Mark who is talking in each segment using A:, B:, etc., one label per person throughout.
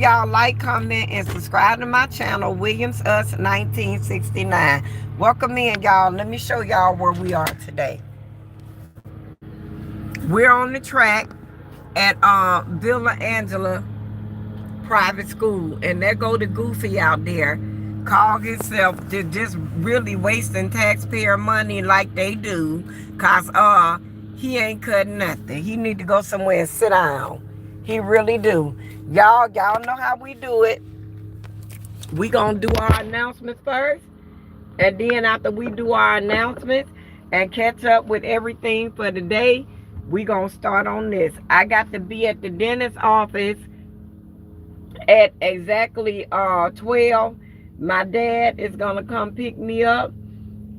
A: Y'all like, comment, and subscribe to my channel, Williams Us 1969. Welcome in, y'all. Let me show y'all where we are today. We're on the track at Villa Angela Private School, and there go the Goofy out there, called himself just really wasting taxpayer money like they do, cause he ain't cutting nothing. He need to go somewhere and sit down. He really do. Y'all know how we do it. We gonna do our announcements first, and then after we do our announcements and catch up with everything for the day, we gonna start on this. I got to be at the dentist office at exactly 12. My dad is gonna come pick me up,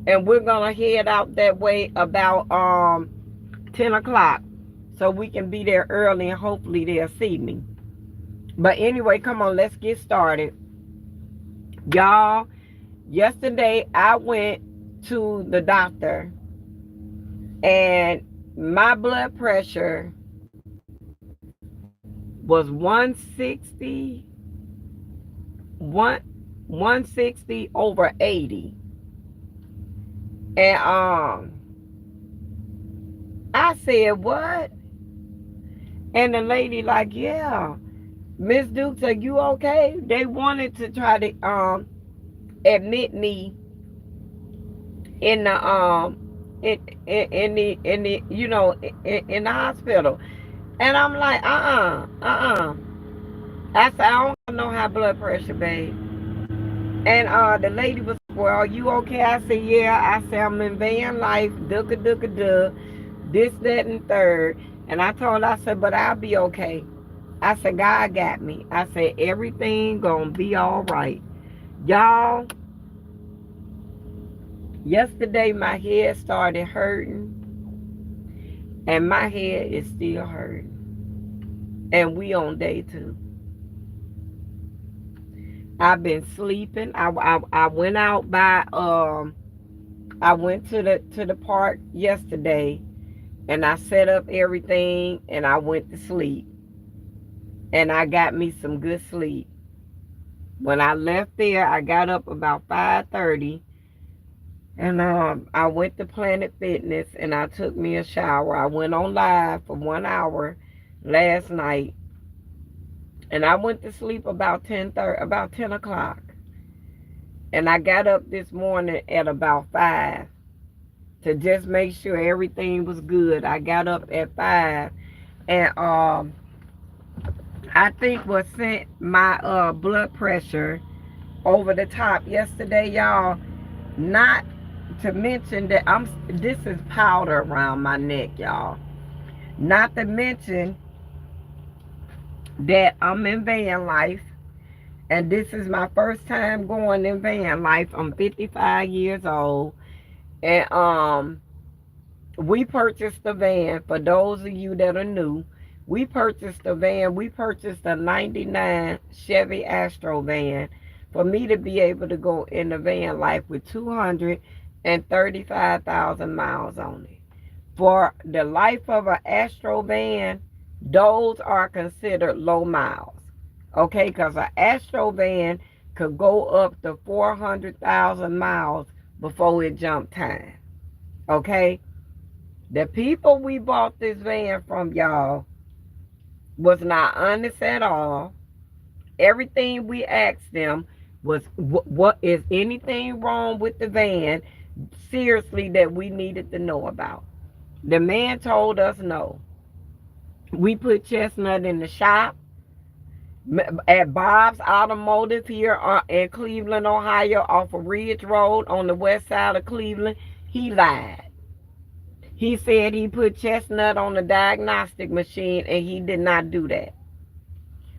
A: and we're gonna head out that way about 10 o'clock, so we can be there early and hopefully they'll see me. But anyway, come on, let's get started. Y'all, yesterday I went to the doctor, and my blood pressure was 160 over 80. And I said, what? And the lady like, yeah, Miss Dukes, are you okay? They wanted to try to admit me in the in the hospital. And I'm like, I said, I don't got no high blood pressure, babe. And the lady was, well, are you okay? I said, yeah. I said, I'm in van life, duh, this, that, and third. And I told her, I said, but I'll be okay. I said, God got me. I said, everything gonna be all right. Y'all, yesterday my head started hurting, and my head is still hurting. And we on day 2. I've been sleeping. I went out by I went to the park yesterday, and I set up everything, and I went to sleep. And I got me some good sleep. When I left there, I got up about 5:30, and I went to Planet Fitness, and I took me a shower. I went on live for 1 hour last night, and I went to sleep about 10 o'clock. And I got up this morning at about 5 to just make sure everything was good. I got up at 5, and I think what sent my blood pressure over the top yesterday, y'all, not to mention that this is powder around my neck, y'all. Not to mention that I'm in van life, and this is my first time going in van life. I'm 55 years old, and we purchased the van. For those of you that are new, we purchased the van. We purchased a 99 Chevy Astro van for me to be able to go in the van life with 235,000 miles on it. For the life of an Astro van, those are considered low miles. Okay, because an Astro van could go up to 400,000 miles before it jumped time. Okay? The people we bought this van from, y'all, was not honest at all. Everything we asked them was, what is anything wrong with the van, seriously, that we needed to know about. The man told us no. We put Chestnut in the shop at Bob's Automotive here in Cleveland, Ohio, off of Ridge Road on the west side of Cleveland. He lied. He said he put Chestnut on the diagnostic machine, and he did not do that.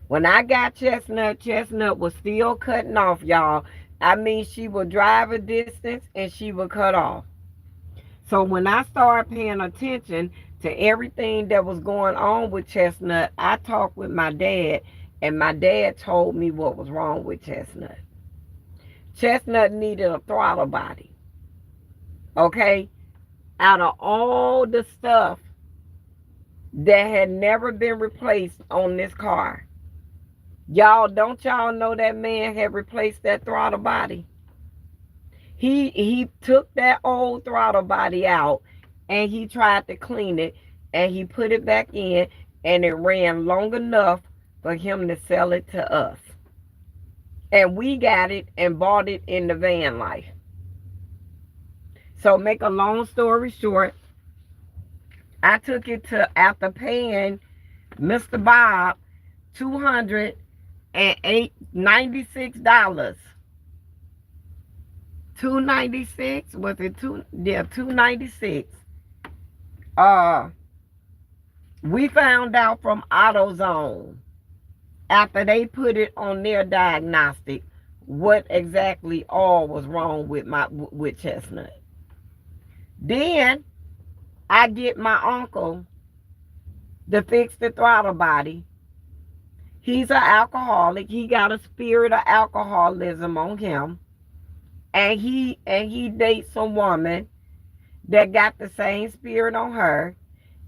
A: When I got Chestnut, Chestnut was still cutting off, y'all. I mean, she would drive a distance and she would cut off. So when I started paying attention to everything that was going on with Chestnut, I talked with my dad, and my dad told me what was wrong with Chestnut. Chestnut needed a throttle body. Okay? Out of all the stuff that had never been replaced on this car, Y'all, don't y'all know that man had replaced that throttle body? He took that old throttle body out and he tried to clean it and he put it back in and it ran long enough for him to sell it to us. And we got it and bought it in the van life. So make a long story short, I took it to, after paying Mr. Bob $296. $296, was it two? Yeah, $296. We found out from AutoZone after they put it on their diagnostic what exactly all was wrong with Chestnut. Then I get my uncle to fix the throttle body. He's an alcoholic. He got a spirit of alcoholism on him. And he dates a woman that got the same spirit on her.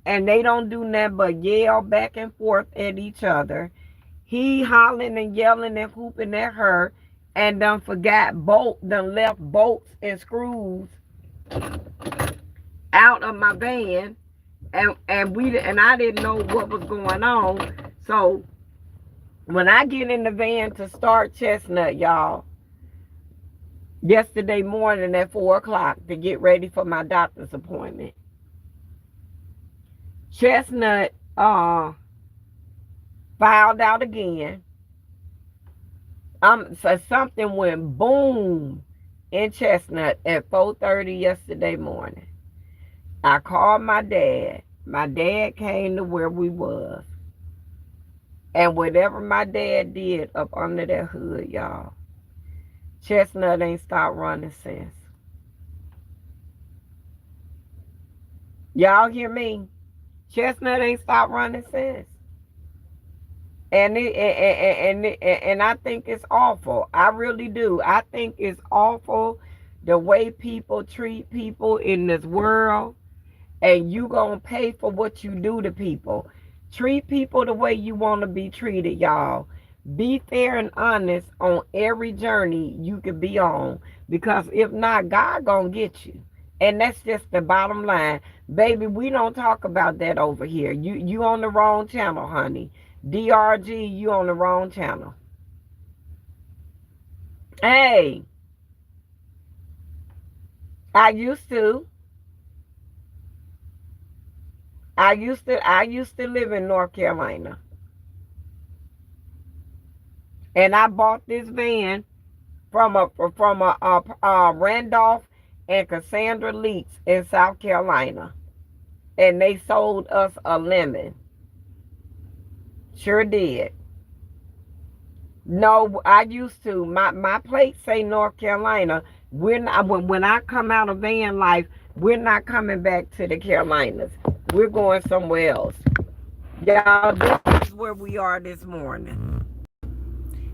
A: And they don't do nothing but yell back and forth at each other. He hollering and yelling and hooping at her and done left bolts and screws out of my van. And I didn't know what was going on. So when I get in the van to start Chestnut, y'all, yesterday morning at 4 o'clock to get ready for my doctor's appointment, Chestnut filed out again. So something went boom in Chestnut at 4:30 yesterday morning. I called my dad. My dad came to where we was. And whatever my dad did up under that hood, y'all, Chestnut ain't stopped running since. Y'all hear me? Chestnut ain't stopped running since. And I think it's awful. I really do. I think it's awful the way people treat people in this world. And you gonna pay for what you do to people. Treat people the way you want to be treated, y'all. Be fair and honest on every journey you could be on. Because if not, God gonna get you. And that's just the bottom line. Baby, we don't talk about that over here. You on the wrong channel, honey. DRG, you on the wrong channel. Hey, I used to live in North Carolina. And I bought this van from a Randolph and Cassandra Leaks in South Carolina. And they sold us a lemon. Sure did. No, I used to. My plates say North Carolina. When I come out of van life, we're not coming back to the Carolinas. We're going somewhere else. Y'all, this is where we are this morning.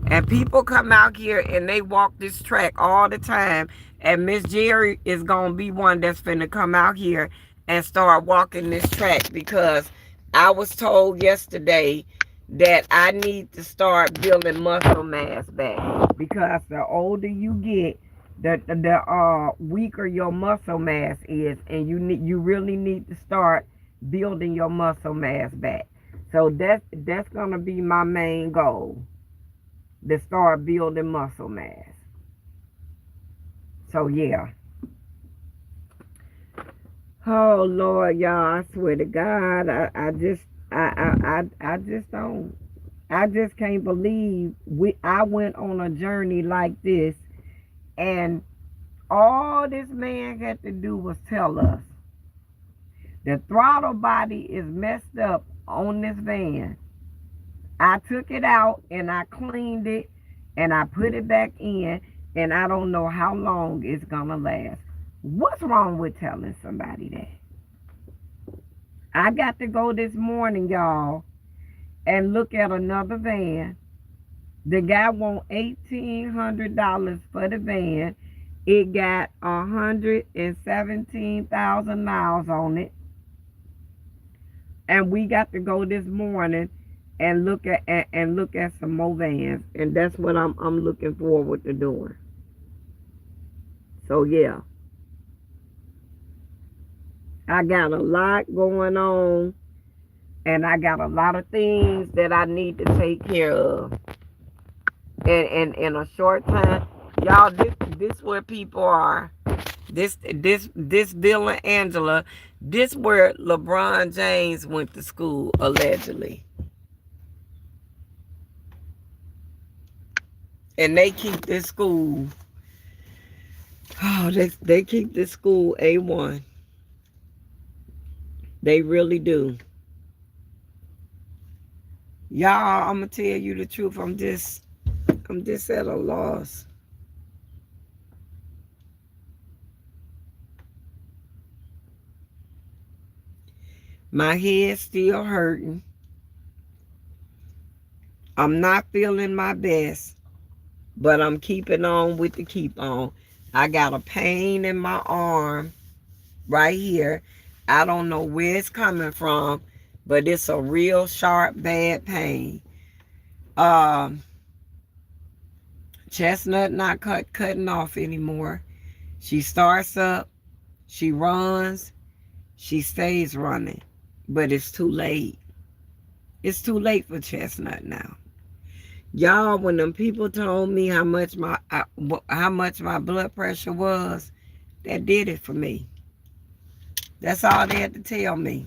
A: And people come out here and they walk this track all the time. And Miss Jerry is going to be one that's finna come out here and start walking this track, because I was told yesterday that I need to start building muscle mass back. Because the older you get, the weaker your muscle mass is. And you really need to start building your muscle mass back. So that's going to be my main goal, to start building muscle mass. So yeah. Oh Lord, y'all, I swear to God, I just don't. I just can't believe I went on a journey like this, and all this man had to do was tell us the throttle body is messed up on this van. I took it out and I cleaned it and I put it back in, and I don't know how long it's gonna last. What's wrong with telling somebody that? I got to go this morning, y'all, and look at another van. The guy want $1,800 for the van. It got 117,000 miles on it. And we got to go this morning and look at some more vans, and that's what I'm looking forward to doing. So yeah, I got a lot going on, and I got a lot of things that I need to take care of. And in a short time, y'all, this where people are. This Bill and Angela, this where LeBron James went to school, allegedly. And they keep this school. Oh, they keep this school A1. They really do. Y'all, I'm gonna tell you the truth. I'm just at a loss. My head's still hurting. I'm not feeling my best, but I'm keeping on with the keep on. I got a pain in my arm right here. I don't know where it's coming from, but it's a real sharp, bad pain. Um, Chestnut not cutting off anymore. She starts up, she runs, she stays running, but it's too late. It's too late for Chestnut now. Y'all, when them people told me how much my blood pressure was, that did it for me. That's all they had to tell me.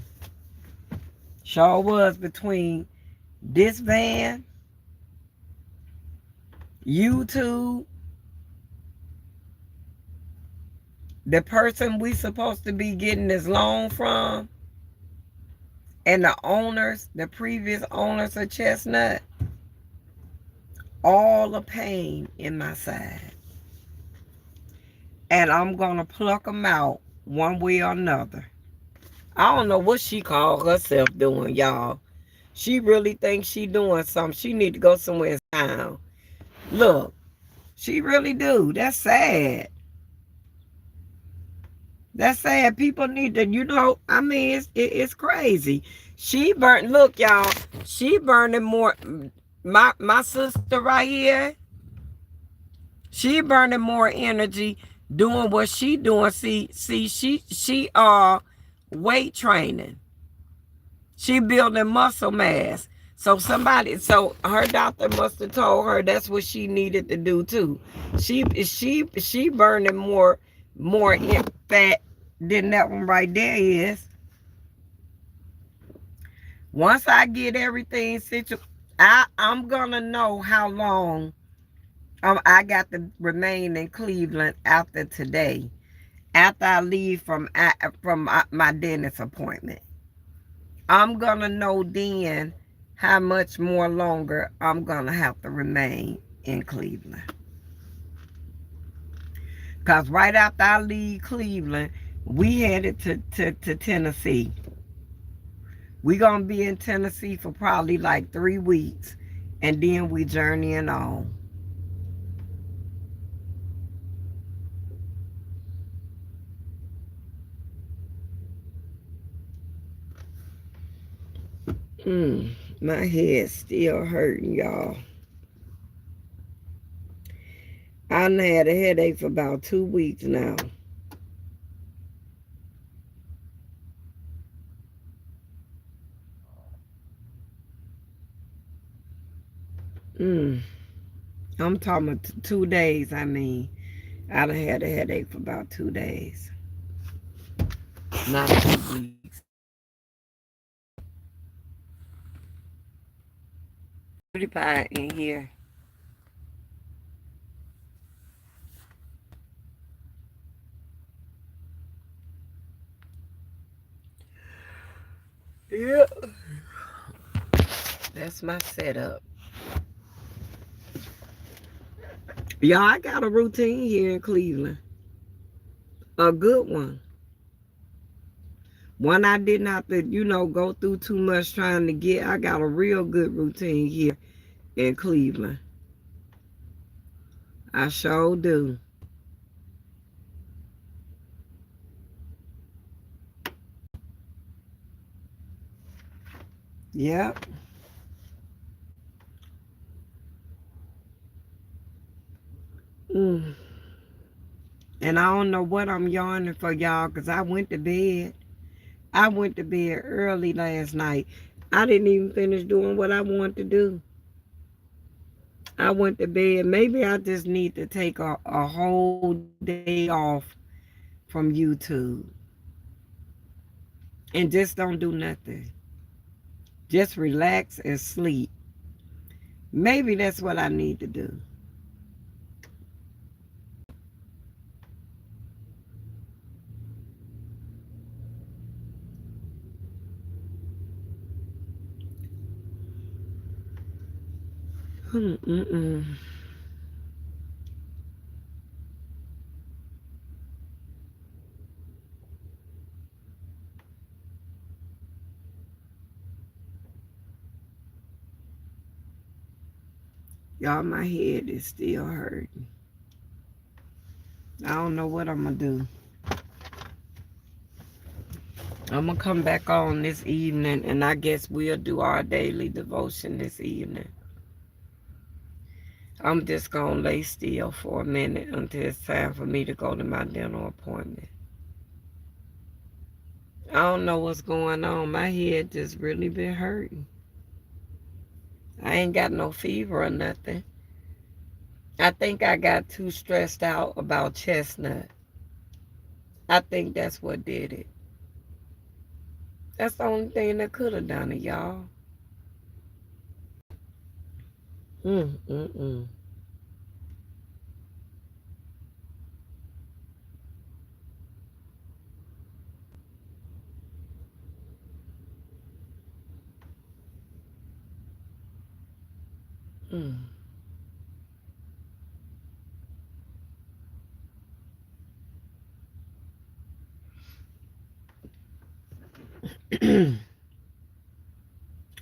A: Sure was between this van, YouTube, the person we supposed to be getting this loan from, and the owners, the previous owners of Chestnut, all the pain in my side. And I'm going to pluck them out one way or another. I don't know what she called herself doing, y'all. She really thinks she doing something. She need to go somewhere down. Look, she really do. That's sad. That's sad. People need to, I mean, it's crazy. She burnt, look, y'all, she burning more, my sister right here, she burning more energy doing what she doing. She weight training. She building muscle mass. So her doctor must have told her that's what she needed to do too. She burning more fat than that one right there is. Once I get everything situated, I'm gonna know how long I got to remain in Cleveland after today, after I leave from my dentist appointment. I'm gonna know then how much more longer I'm gonna have to remain in Cleveland. Because right after I leave Cleveland, we headed to Tennessee. We're going to be in Tennessee for probably like 3 weeks, and then we journeying on. My head's still hurting, y'all. I done had a headache for about 2 weeks now. I'm talking about 2 days, I mean. I done had a headache for about 2 days. Not 2 weeks. Pretty pie in here. Yeah. That's my setup. Y'all, I got a routine here in Cleveland. A good one. One I didn't have to, go through too much trying to get. I got a real good routine here in Cleveland. I sure do. Yep. Mm. And I don't know what I'm yawning for, y'all, because I went to bed. I went to bed early last night. I didn't even finish doing what I wanted to do. I went to bed. Maybe I just need to take a whole day off from YouTube and just don't do nothing. Just relax and sleep. Maybe that's what I need to do. Mm-mm. Y'all, my head is still hurting. I don't know what I'm going to do. I'm going to come back on this evening, and I guess we'll do our daily devotion this evening. I'm just going to lay still for a minute until it's time for me to go to my dental appointment. I don't know what's going on. My head just really been hurting. I ain't got no fever or nothing. I think I got too stressed out about chestnut. I think that's what did it. That's the only thing that could have done it, y'all. Mm, mm, mm. Mm.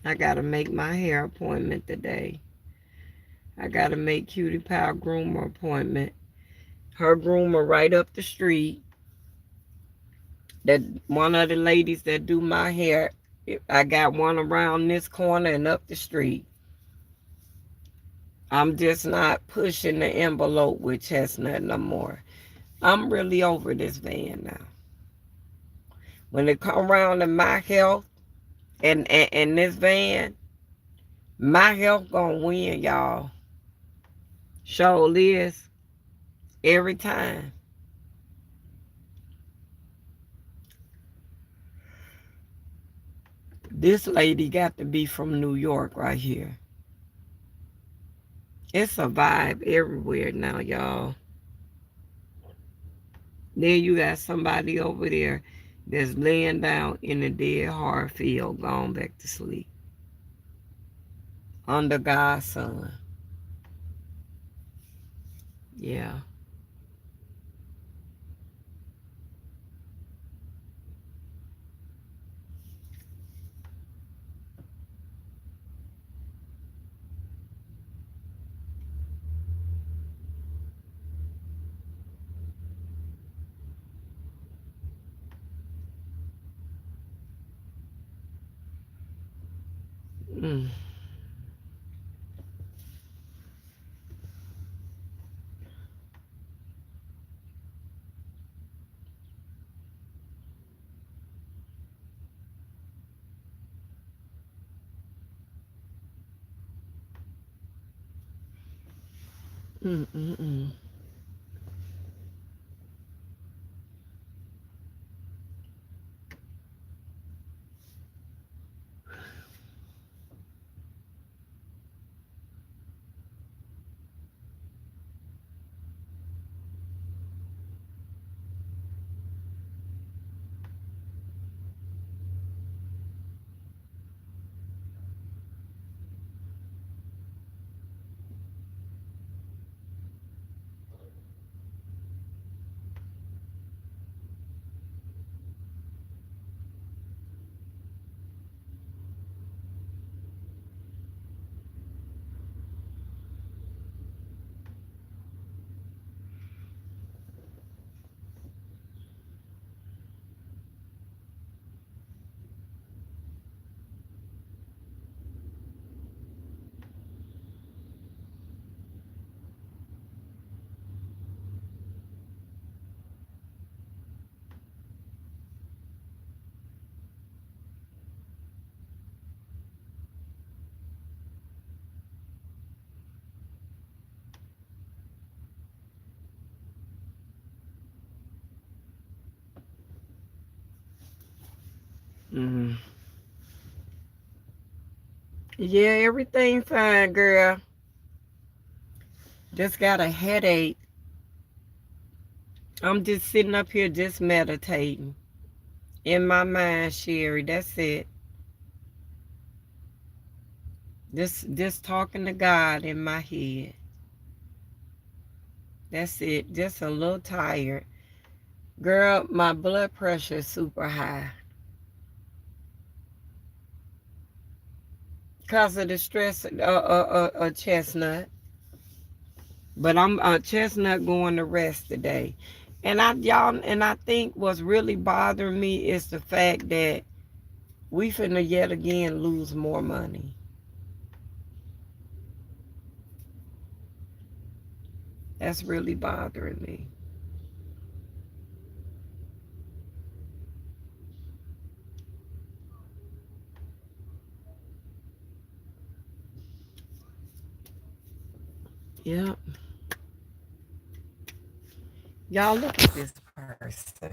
A: I gotta make my hair appointment today. I gotta make Cutie Pie groomer appointment. Her groomer right up the street. That one of the ladies that do my hair. I got one around this corner and up the street. I'm just not pushing the envelope with chestnut no more. I'm really over this van now. When it come around to my health and this van, my health gonna win, y'all. Sure is. Every time. This lady got to be from New York right here. It's a vibe everywhere now, y'all. Then you got somebody over there that's laying down in the dead hard field, going back to sleep. Under God's sun. Yeah. Mm. Mm, mm, mm. Yeah, everything fine, girl. Just got a headache. I'm just sitting up here just meditating. In my mind, Sherry. That's it. Just talking to God in my head. That's it. Just a little tired. Girl, my blood pressure is super high. Because of the stress, chestnut. But I'm chestnut going to rest today. And I think what's really bothering me is the fact that we finna yet again lose more money. That's really bothering me. Yep. Y'all look at this person.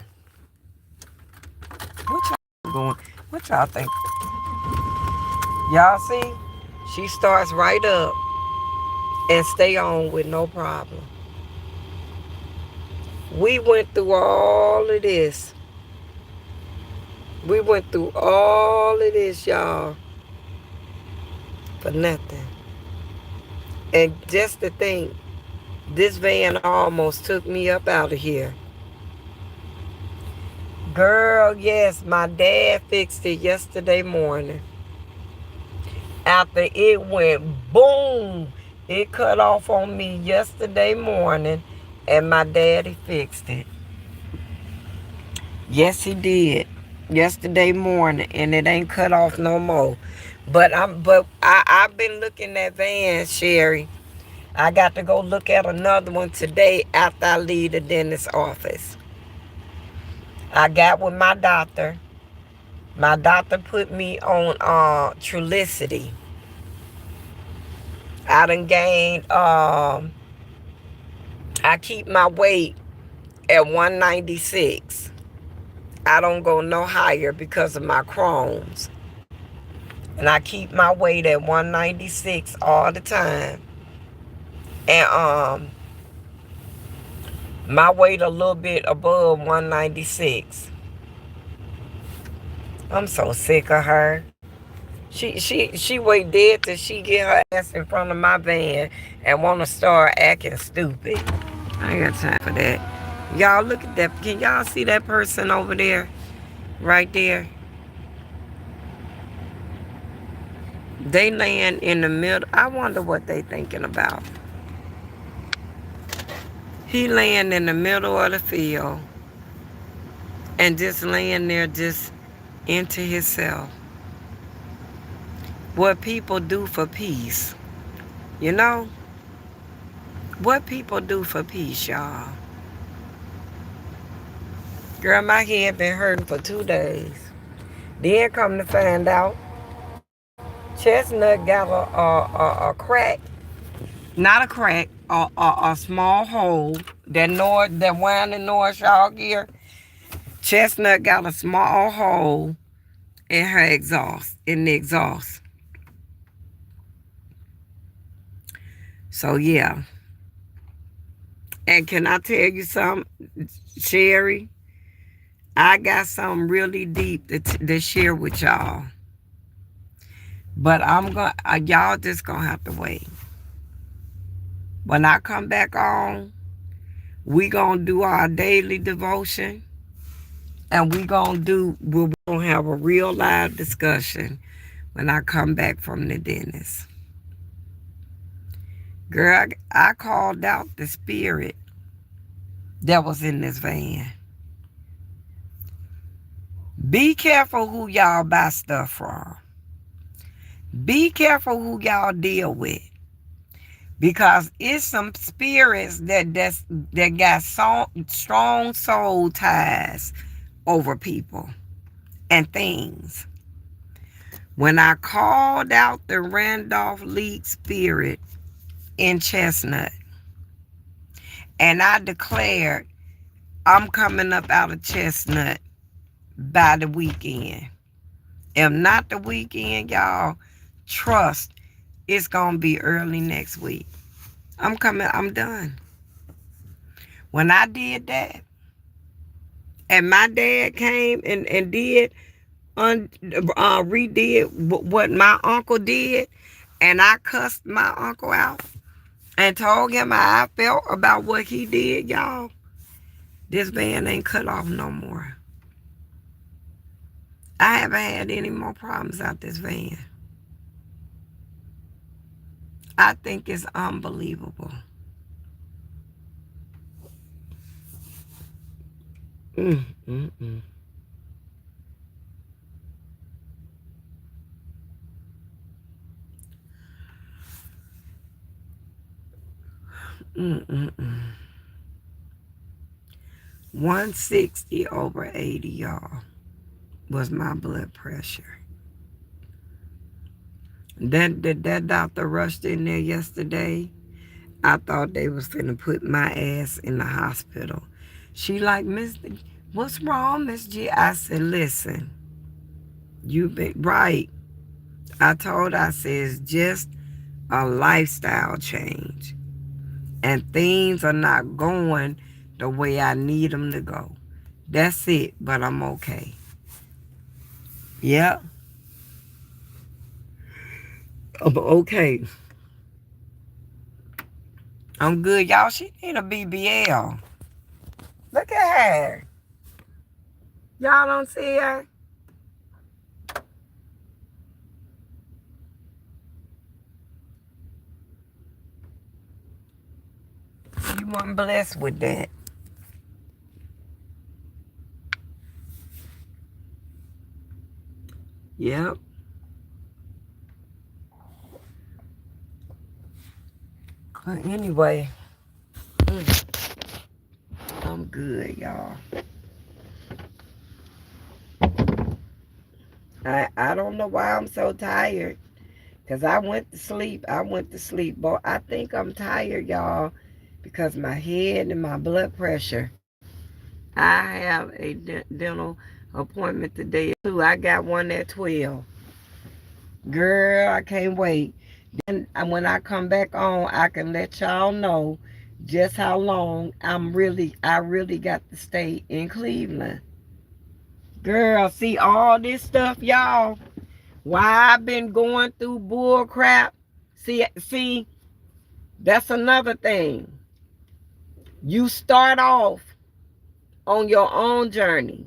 A: What y'all going? What y'all think? Y'all see? She starts right up and stay on with no problem. We went through all of this. We went through all of this, y'all, for nothing. And just to think, this van almost took me up out of here. Girl, yes, my dad fixed it yesterday morning. After it went boom, it cut off on me yesterday morning, and my daddy fixed it. Yes, he did. Yesterday morning, and it ain't cut off no more. I've been looking at vans, Sherry. I got to go look at another one today after I leave the dentist's office. I got with my doctor. My doctor put me on Trulicity. I done gained, I keep my weight at 196. I don't go no higher because of my Crohn's. And I keep my weight at 196 all the time. And my weight a little bit above 196. I'm so sick of her. She wait dead till she get her ass in front of my van and want to start acting stupid. I ain't got time for that. Y'all look at that. Can y'all see that person over there? Right there. They laying in the middle. I wonder what they thinking about. He laying in the middle of the field and just laying there just into himself. What people do for peace. You know? What people do for peace, y'all. Girl, my head been hurting for 2 days. Then come to find out, Chestnut got a crack. Not a crack, a small hole that winding North y'all gear. Chestnut got a small hole in her exhaust, in the exhaust. So yeah. And can I tell you something, Sherry? I got something really deep to share with y'all. But y'all just gonna have to wait. When I come back on, we gonna do our daily devotion, and we're gonna have a real live discussion when I come back from the dentist. Girl, I called out the spirit that was in this van. Be careful who y'all buy stuff from. Be careful who y'all deal with. Because it's some spirits that got strong soul ties over people and things. When I called out the Randolph Leak spirit in Chestnut, and I declared I'm coming up out of Chestnut by the weekend. If not the weekend, y'all, trust it's going to be early next week. I'm done. When I did that, and my dad came and did, redid what my uncle did, and I cussed my uncle out and told him how I felt about what he did, y'all, this van ain't cut off no more. I haven't had any more problems out this van. I think it's unbelievable. Mm, mm, mm. Mm, mm, mm. 160/80, y'all, was my blood pressure. That doctor rushed in there yesterday. I thought they was finna put my ass in the hospital. She like, what's wrong, Miss G? I said, listen, you been right. I told her, I said, it's just a lifestyle change. And things are not going the way I need them to go. That's it, but I'm okay. Yep. I'm okay. I'm good. Y'all, she need a BBL. Look at her. Y'all don't see her? You weren't blessed with that. Yep. But anyway, I'm good, y'all. I don't know why I'm so tired. Because I went to sleep. But I think I'm tired, y'all, because my head and my blood pressure. I have a dental appointment today, too. I got one at 12. Girl, I can't wait. Then when I come back on, I can let y'all know just how long I really got to stay in Cleveland. Girl, see all this stuff, y'all. Why I've been going through bull crap. See, that's another thing. You start off on your own journey,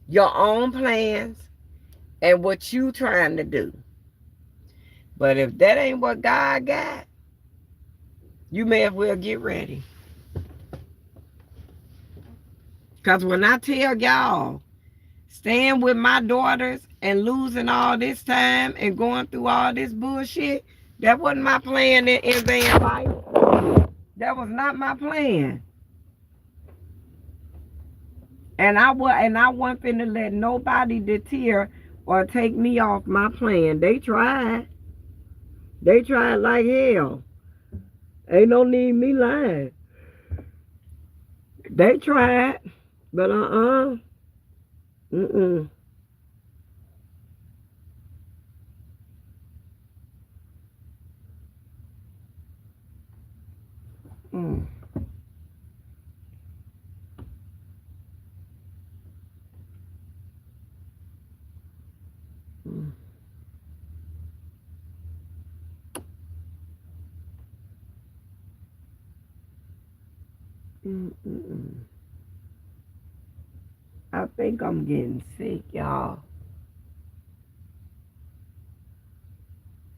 A: your own plans, and what you trying to do. But if that ain't what God got, you may as well get ready. Because when I tell y'all, staying with my daughters and losing all this time and going through all this bullshit, that wasn't my plan in van life. That was not my plan. And I wasn't finna let nobody deter or take me off my plan. They tried. They tried like hell. Ain't no need me lying. They tried, but mm-mm. Mm. Mm. Mm-mm. I think I'm getting sick, y'all.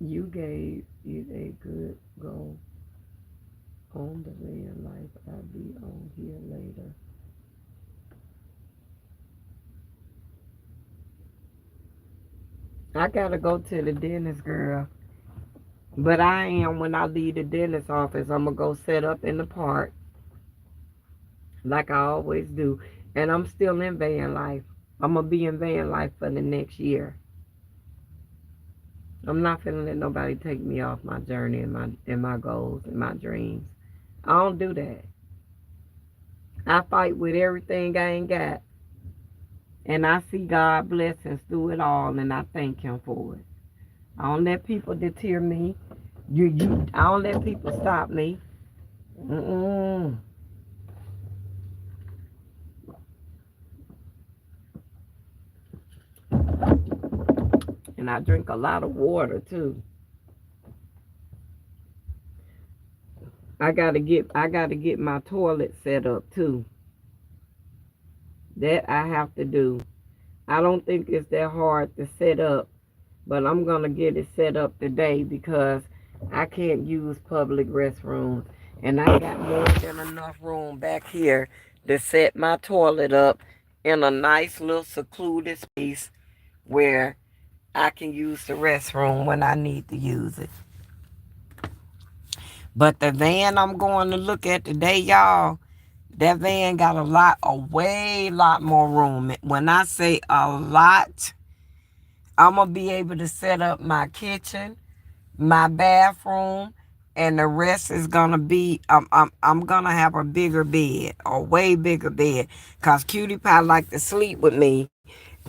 A: You gave it a good go on the van life. I'll be on here later. I gotta go to the dentist, girl. But I am, when I leave the dentist office, I'm gonna go set up in the park like I always do. And I'm still in van life. I'm gonna be in van life for the next year. I'm not finna let nobody take me off my journey and my goals and my dreams. I don't do that. I fight with everything I ain't got. And I see God blessings through it all, and I thank him for it. I don't let people deter me. I don't let people stop me. Mm-mm. And I drink a lot of water too. I gotta get my toilet set up too. That I have to do. I don't think it's that hard to set up, but I'm gonna get it set up today because I can't use public restrooms. And I got more than enough room back here to set my toilet up in a nice little secluded space where I can use the restroom when I need to use it. But the van I'm going to look at today, y'all, that van got a way lot more room. When I say a lot, I'm going to be able to set up my kitchen, my bathroom, and the rest is going to be, I'm going to have a bigger bed, a way bigger bed. Because Cutie Pie like to sleep with me,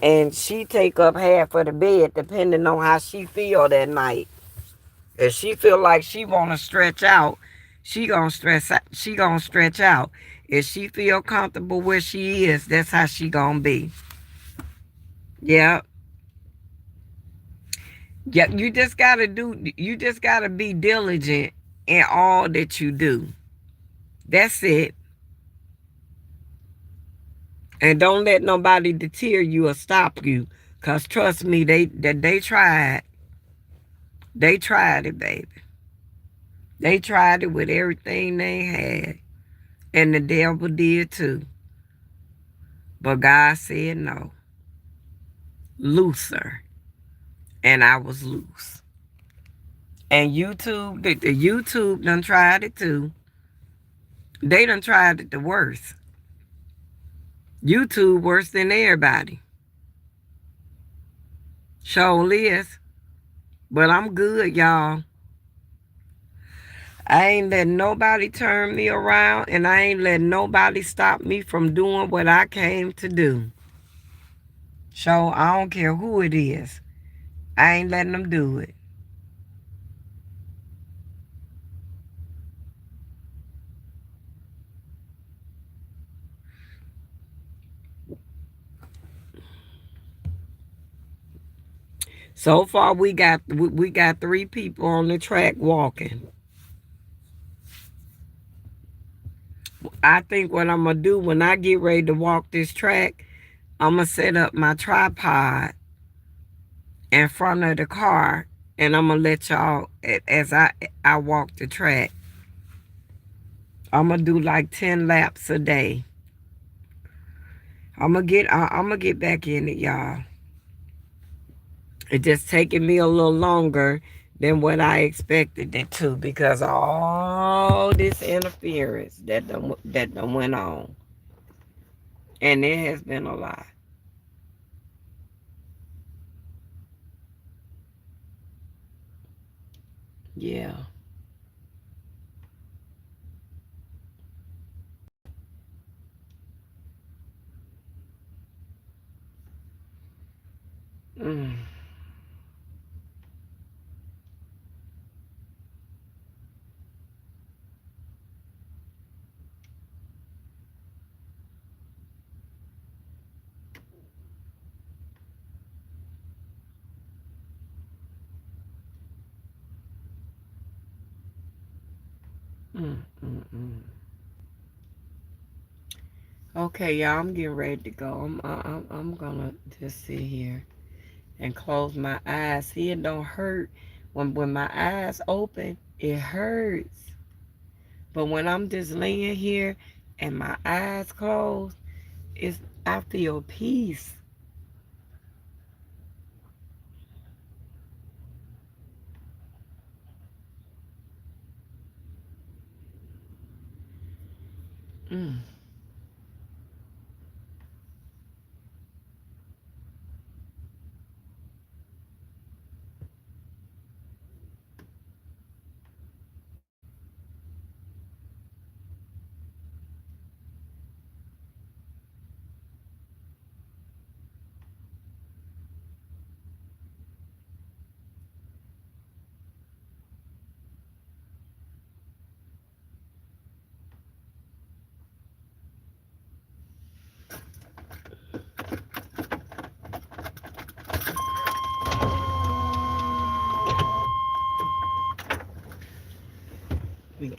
A: and she take up half of the bed depending on how she feel that night. If she feel like she want to stretch out, she gonna stretch out. If she feel comfortable where she is, that's how she gonna be. Yeah. Yeah, you just gotta be diligent in all that you do. That's it. And don't let nobody deter you or stop you. Cause trust me, they tried. They tried it, baby. They tried it with everything they had. And the devil did too. But God said no. Looser. And I was loose. And the YouTube done tried it too. They done tried it the worst. YouTube worse than everybody. Sure is. But I'm good, y'all. I ain't letting nobody turn me around, and I ain't letting nobody stop me from doing what I came to do. So I don't care who it is. I ain't letting them do it. So far we got 3 people on the track walking. I think what I'm gonna do when I get ready to walk this track, I'm gonna set up my tripod in front of the car, and I'm gonna let y'all as I walk the track. I'm gonna do like 10 laps a day. I'm gonna get back in it, y'all. It just taking me a little longer than what I expected it to because of all this interference that done went on, and it has been a lot. Yeah. Mm. Mm, mm, mm. Okay, y'all, I'm getting ready to go. I'm gonna just sit here and close my eyes. See, it don't hurt when my eyes open. It hurts, but when I'm just laying here and my eyes closed, it's I feel peace. Mm.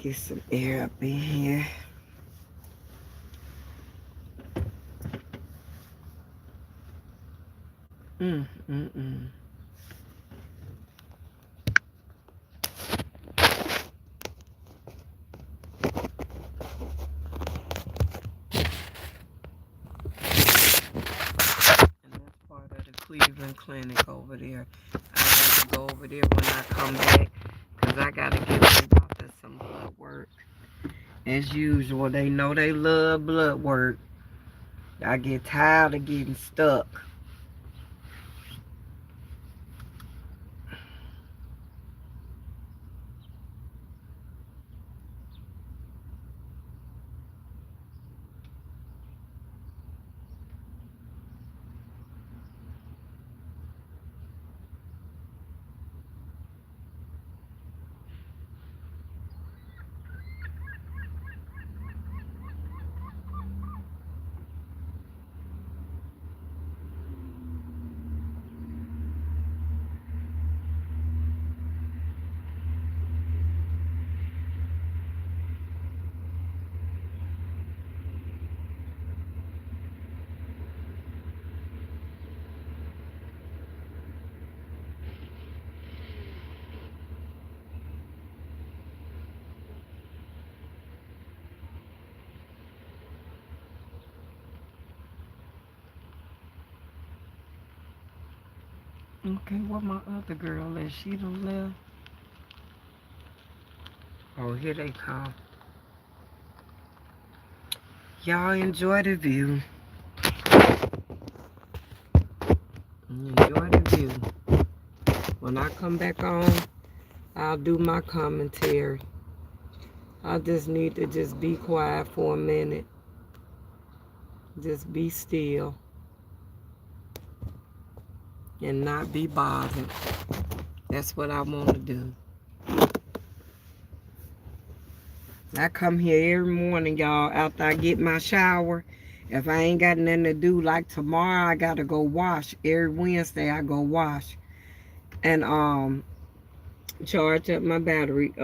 A: get some air up in here. Mm, mm, mm. And that's part of the Cleveland Clinic over there. I got to go over there when I come back because I got to give my doctor some blood work. As usual, they know they love blood work. I get tired of getting stuck. Okay, what my other girl is? She done left. Oh, here they come. Y'all enjoy the view. Enjoy the view. When I come back on, I'll do my commentary. I just need to just be quiet for a minute. Just be still. And not be bothered. That's what I want to do. I come here every morning, y'all, after I get my shower. If I ain't got nothing to do, like tomorrow, I got to go wash. Every Wednesday, I go wash. And charge up my battery,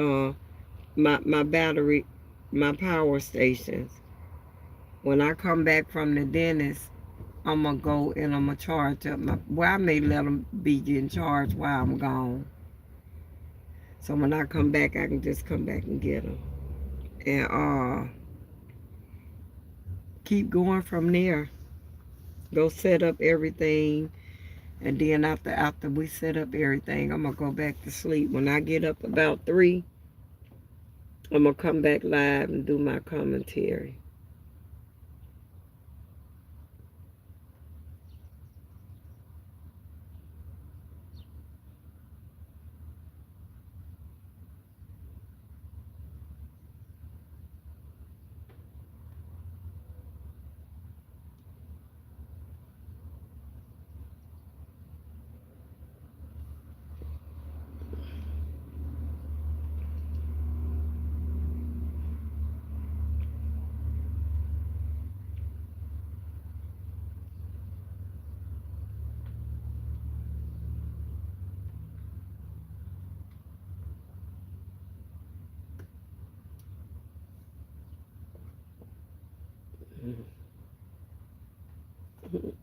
A: my battery, my power stations. When I come back from the dentist, I'm going to go and I'm going to charge up my, well, I may let them be getting charged while I'm gone. So when I come back, I can just come back and get them. And keep going from there. Go set up everything. And then after we set up everything, I'm going to go back to sleep. When I get up about 3, I'm going to come back live and do my commentary.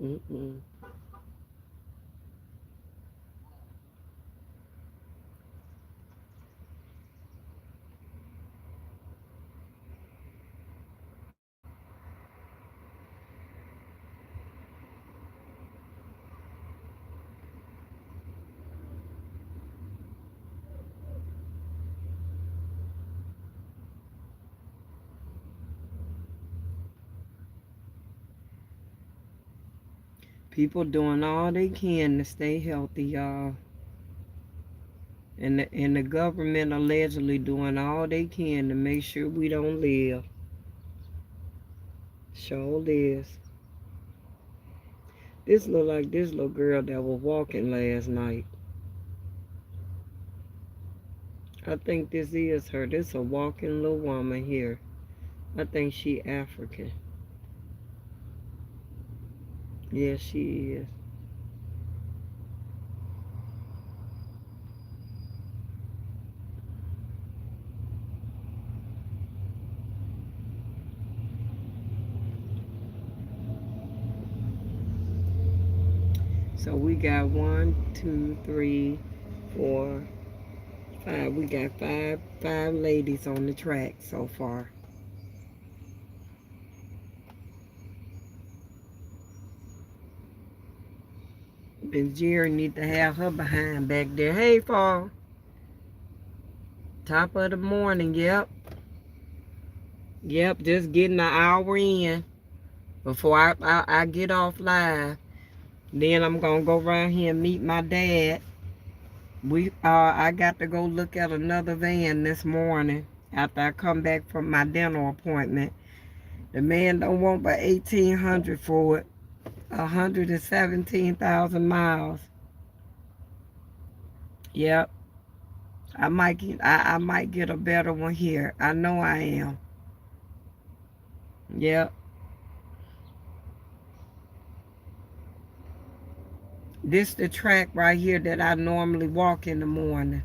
A: Mm-mm. People doing all they can to stay healthy, y'all. And the government allegedly doing all they can to make sure we don't live. Sure is. This look like this little girl that was walking last night. I think this is her. This a walking little woman here. I think she African. Yes, she is. So we got 1, 2, 3, 4, 5. We got five ladies on the track so far. And Jerry need to have her behind back there. Hey, Fall. Top of the morning, yep. Yep, just getting an hour in before I get off live. Then I'm gonna go around here and meet my dad. I got to go look at another van this morning after I come back from my dental appointment. The man don't want but 1,800 for it. 117,000 miles. Yep. I might get a better one here. I know I am. Yep. This the track right here that I normally walk in the morning.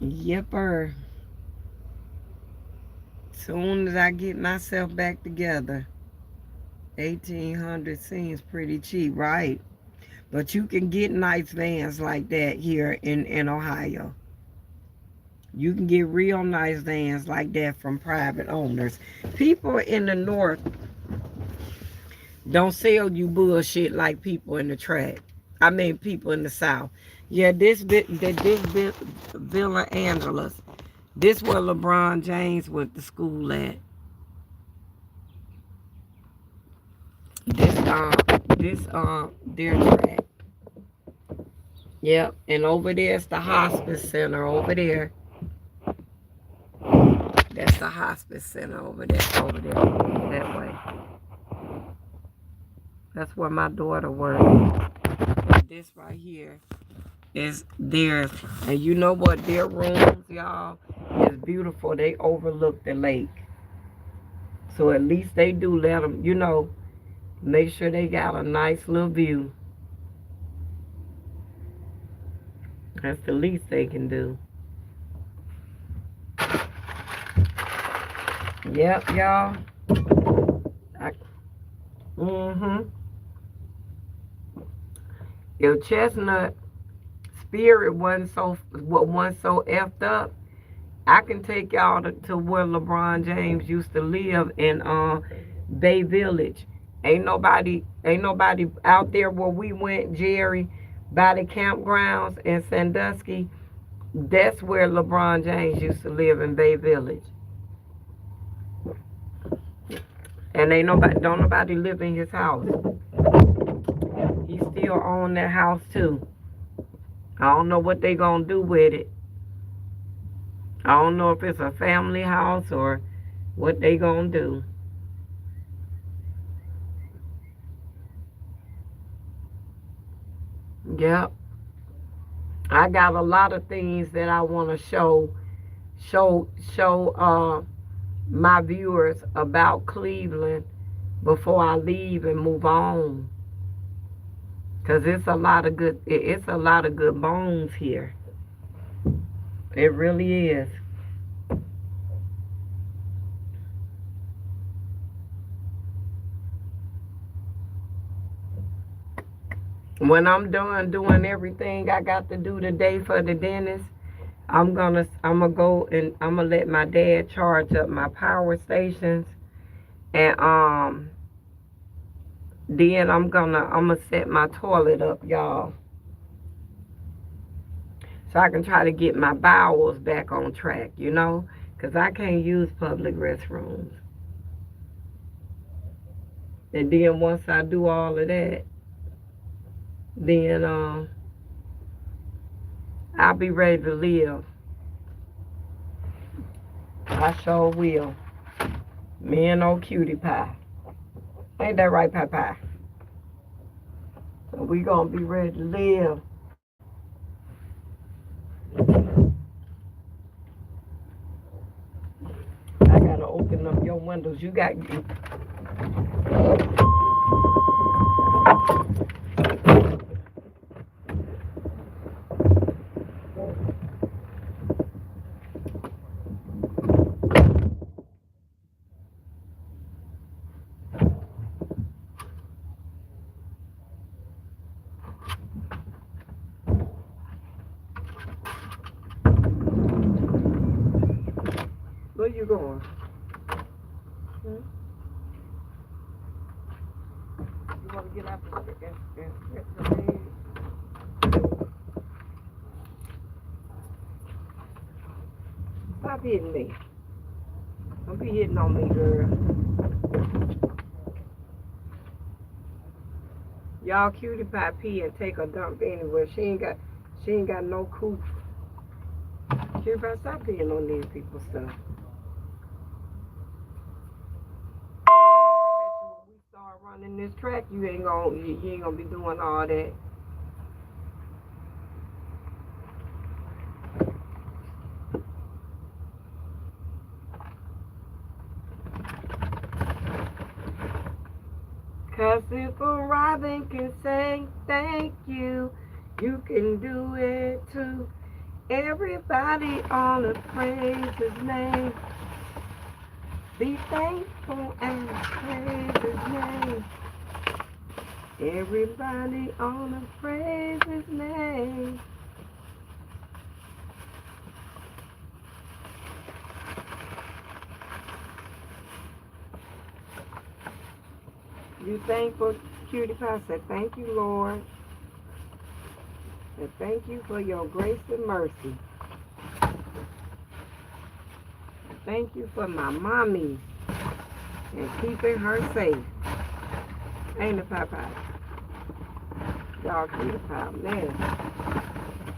A: Yepper. Soon as I get myself back together. 1,800 seems pretty cheap, right? But you can get nice vans like that here in Ohio. You can get real nice vans like that from private owners. People in the north don't sell you bullshit like people in the track. I mean, people in the south. Yeah, this Villa Angeles. This where LeBron James went to school at. Their track. Yep, and over there's the hospice center over there. That's the hospice center over there that way. That's where my daughter works. And this right here is theirs. And you know what? Their rooms, y'all, is beautiful. They overlook the lake. So at least they do let them, make sure they got a nice little view. That's the least they can do. Yep, y'all. If Chestnut Spirit wasn't so effed up, I can take y'all to where LeBron James used to live in Bay Village. Ain't nobody out there where we went, Jerry, by the campgrounds in Sandusky. That's where LeBron James used to live, in Bay Village. And don't nobody live in his house. He still own that house too. I don't know what they gonna do with it. I don't know if it's a family house or what they gonna do. Yep. I got a lot of things that I want to show my viewers about Cleveland before I leave and move on. Cause it's a lot of good bones here. It really is. When I'm done doing everything I got to do today for the dentist, I'm gonna go and I'm gonna let my dad charge up my power stations, and then I'm gonna set my toilet up, y'all, so I can try to get my bowels back on track, because I can't use public restrooms. And then once I do all of that, then I'll be ready to live. I sure will. Me and old cutie pie. Ain't that right, Pie? So we gonna be ready to live. I gotta open up your windows. You got Where you going? Hmm? You want to get out and stretch your legs? Stop hitting me. Don't be hitting on me, girl. Y'all cutie pie pee and take a dump anywhere. She ain't got no cooch. Cutie pie, stop peeing on these people's stuff. When we start running this track, you ain't gonna be doing all that. Cause if a robin can say thank you, you can do it too. Everybody on the praise his name. Be thankful and praise his name. Everybody on the praise his name. You thankful, cutie pie? Say thank you, Lord. And thank you for your grace and mercy. Thank you for my mommy and keeping her safe. Ain't it, Papa? Y'all, cutie pie, man.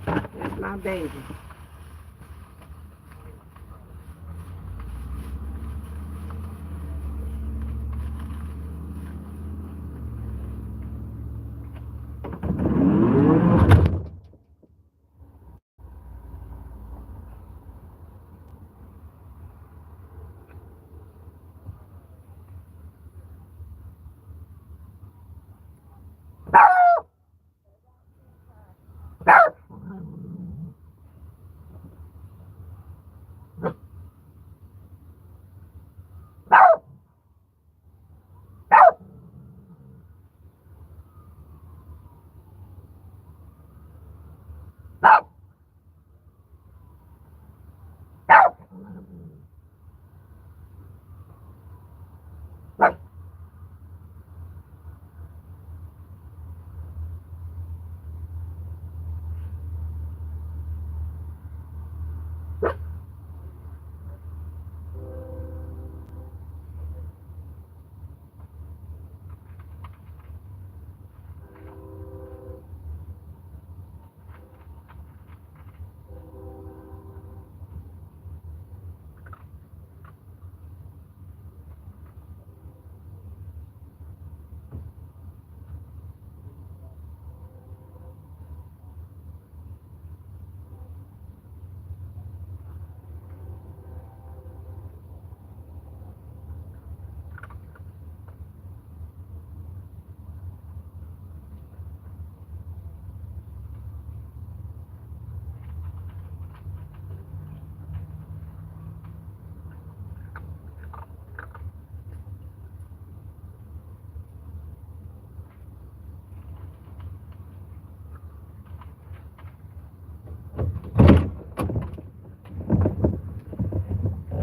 A: That's my baby.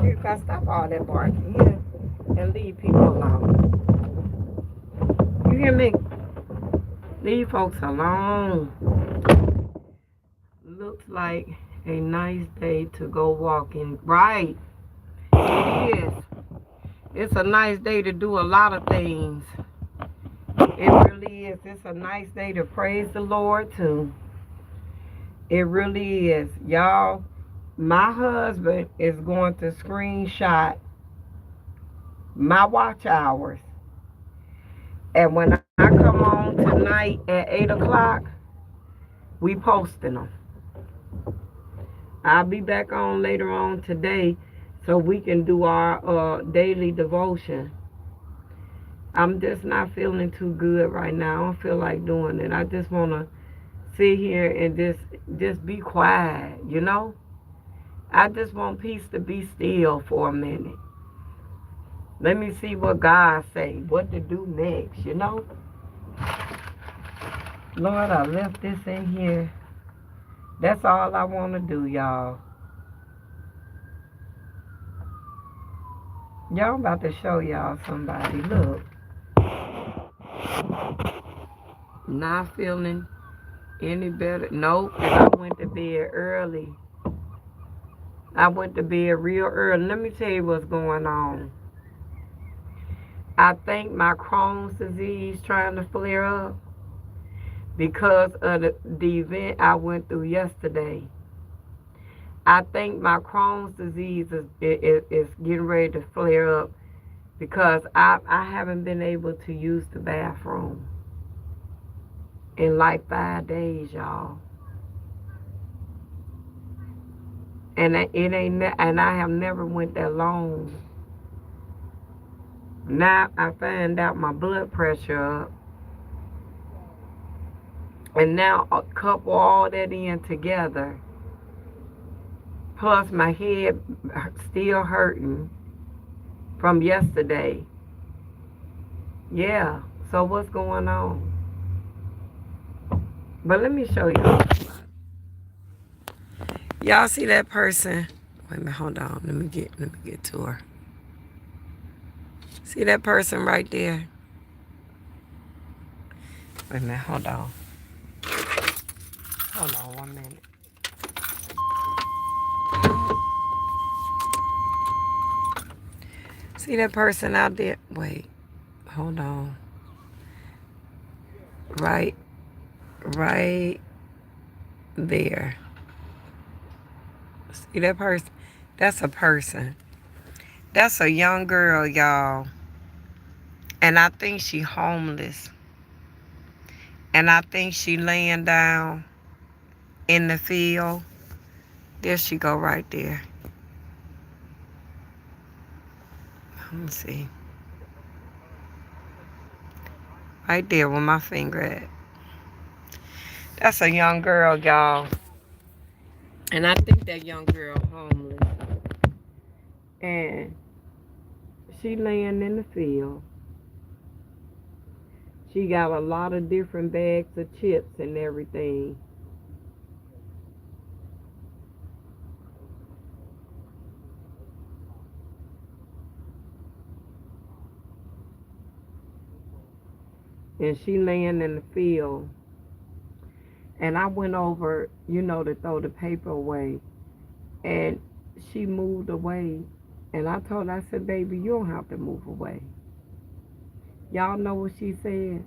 A: You gotta stop all that barking here and leave people alone. You hear me? Leave folks alone. Looks like a nice day to go walking. Right. It is. It's a nice day to do a lot of things. It really is. It's a nice day to praise the Lord too. It really is. Y'all, my husband is going to screenshot my watch hours. And when I come on tonight at 8 o'clock, we posting them. I'll be back on later on today so we can do our daily devotion. I'm just not feeling too good right now. I don't feel like doing it. I just want to sit here and just be quiet, you know? I just want peace to be still for a minute. Let me see what God say, what to do next, you know? Lord, I left this in here. That's all I want to do, y'all. Y'all about to show y'all somebody. Look, not feeling any better. Nope, I went to bed early. I went to bed real early. Let me tell you what's going on. I think my Crohn's disease trying to flare up because of the event I went through yesterday. I think my Crohn's disease is getting ready to flare up because I haven't been able to use the bathroom in like 5 days, y'all. And it ain't, and I have never went that long. Now I find out my blood pressure up, and now I couple all that in together. Plus my head still hurting from yesterday. Yeah. So what's going on? But let me show y'all. Y'all see that person? Wait a minute, hold on. Let me get to her. See that person right there? Wait a minute, hold on. Hold on 1 minute. See that person out there? Wait, hold on. Right there. See that person? That's a person. That's a young girl, y'all. And I think she homeless. And I think she laying down in the field. There she go right there. Let me see. Right there with my finger at. That's a young girl, y'all. And I think that young girl homeless. And she laying in the field. She got a lot of different bags of chips and everything. And she laying in the field. And I went over, to throw the paper away. And she moved away. And I told her, I said, baby, you don't have to move away. Y'all know what she said?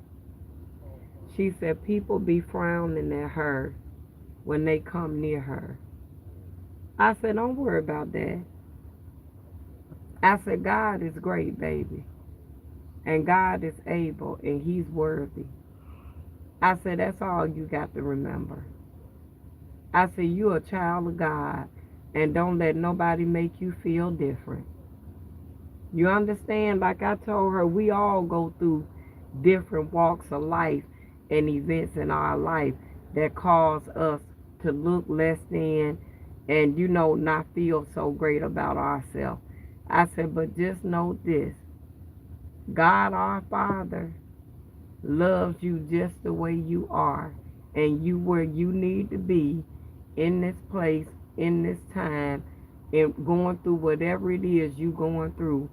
A: She said, people be frowning at her when they come near her. I said, don't worry about that. I said, God is great, baby. And God is able, and he's worthy. I said, that's all you got to remember. I said, you're a child of God, and don't let nobody make you feel different. You understand? Like I told her, we all go through different walks of life and events in our life that cause us to look less than and, not feel so great about ourselves. I said, but just know this. God, our Father, loves you just the way you are, and you where you need to be in this place, in this time, and going through whatever it is you going through.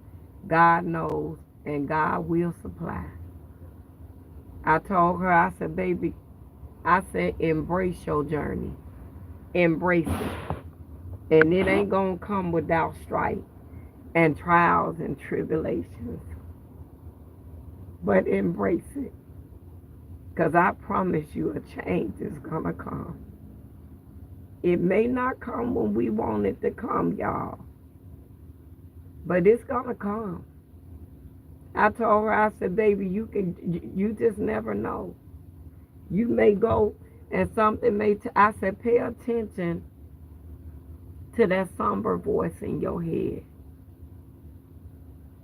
A: God knows, and God will supply. I told her, I said, baby, I said, embrace your journey. Embrace it. And it ain't going to come without strife and trials and tribulations. But embrace it. Because I promise you a change is going to come. It may not come when we want it to come, y'all. But it's going to come. I told her, I said, baby, you just never know. You may go and something may, I said, pay attention to that somber voice in your head.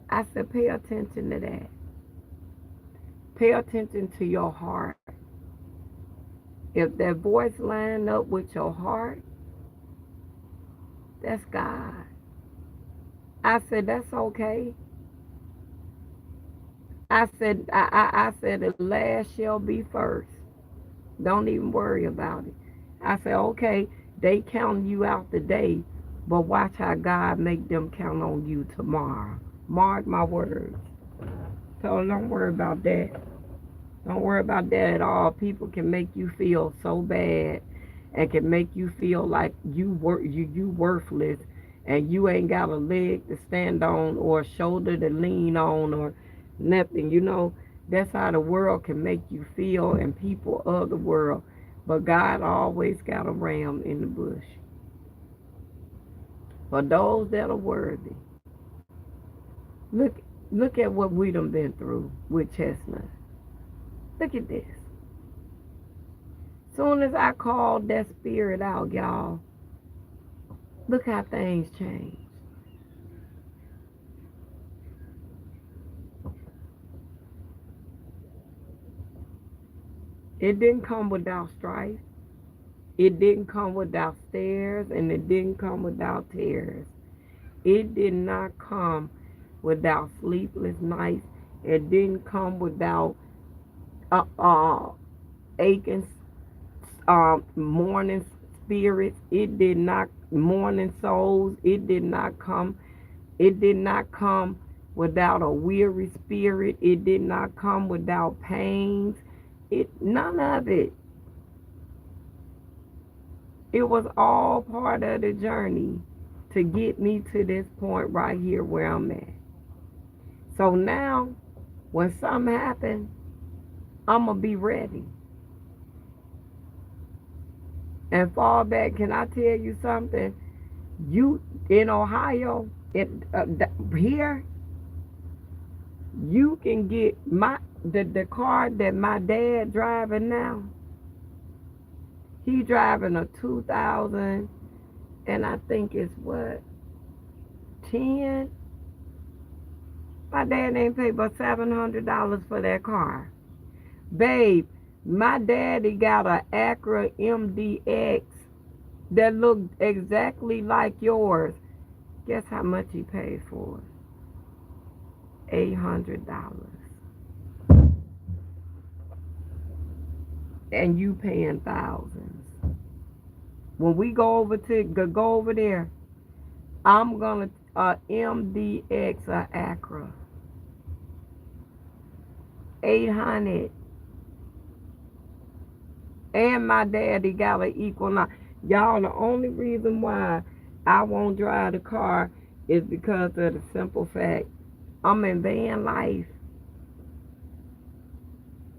A: I said, pay attention to that. Pay attention to your heart. If that voice line up with your heart, that's God. I said, that's okay. I said, I said, the last shall be first. Don't even worry about it. I said, okay, they count you out today, but watch how God make them count on you tomorrow. Mark my words. So don't worry about that. Don't worry about that at all. People can make you feel so bad and can make you feel like you worthless and you ain't got a leg to stand on or a shoulder to lean on or nothing. That's how the world can make you feel and people of the world. But God always got a ram in the bush. For those that are worthy. Look look at what we done been through with Chestnut. Look at this. Soon as I called that spirit out, y'all, look how things changed. It didn't come without strife. It didn't come without stairs, and it didn't come without tears. It did not come without sleepless nights. It didn't come without uh, uh, aching, mourning spirits. It did not mourning souls. It did not come. It did not come without a weary spirit. It did not come without pains. None of it. It was all part of the journey to get me to this point right here where I'm at. So now, when something happens, I'm going to be ready. And fall back, can I tell you something? You, in Ohio, here, you can get the car that my dad driving now. He driving a 2000, and I think it's what, 10? My dad ain't paid but $700 for that car. Babe, my daddy got an Acura MDX that looked exactly like yours. Guess how much he paid for it? $800. And you paying thousands. When we go over there, I'm gonna MDX or Acura. 800. And my daddy got an equal now. Y'all, the only reason why I won't drive the car is because of the simple fact I'm in van life.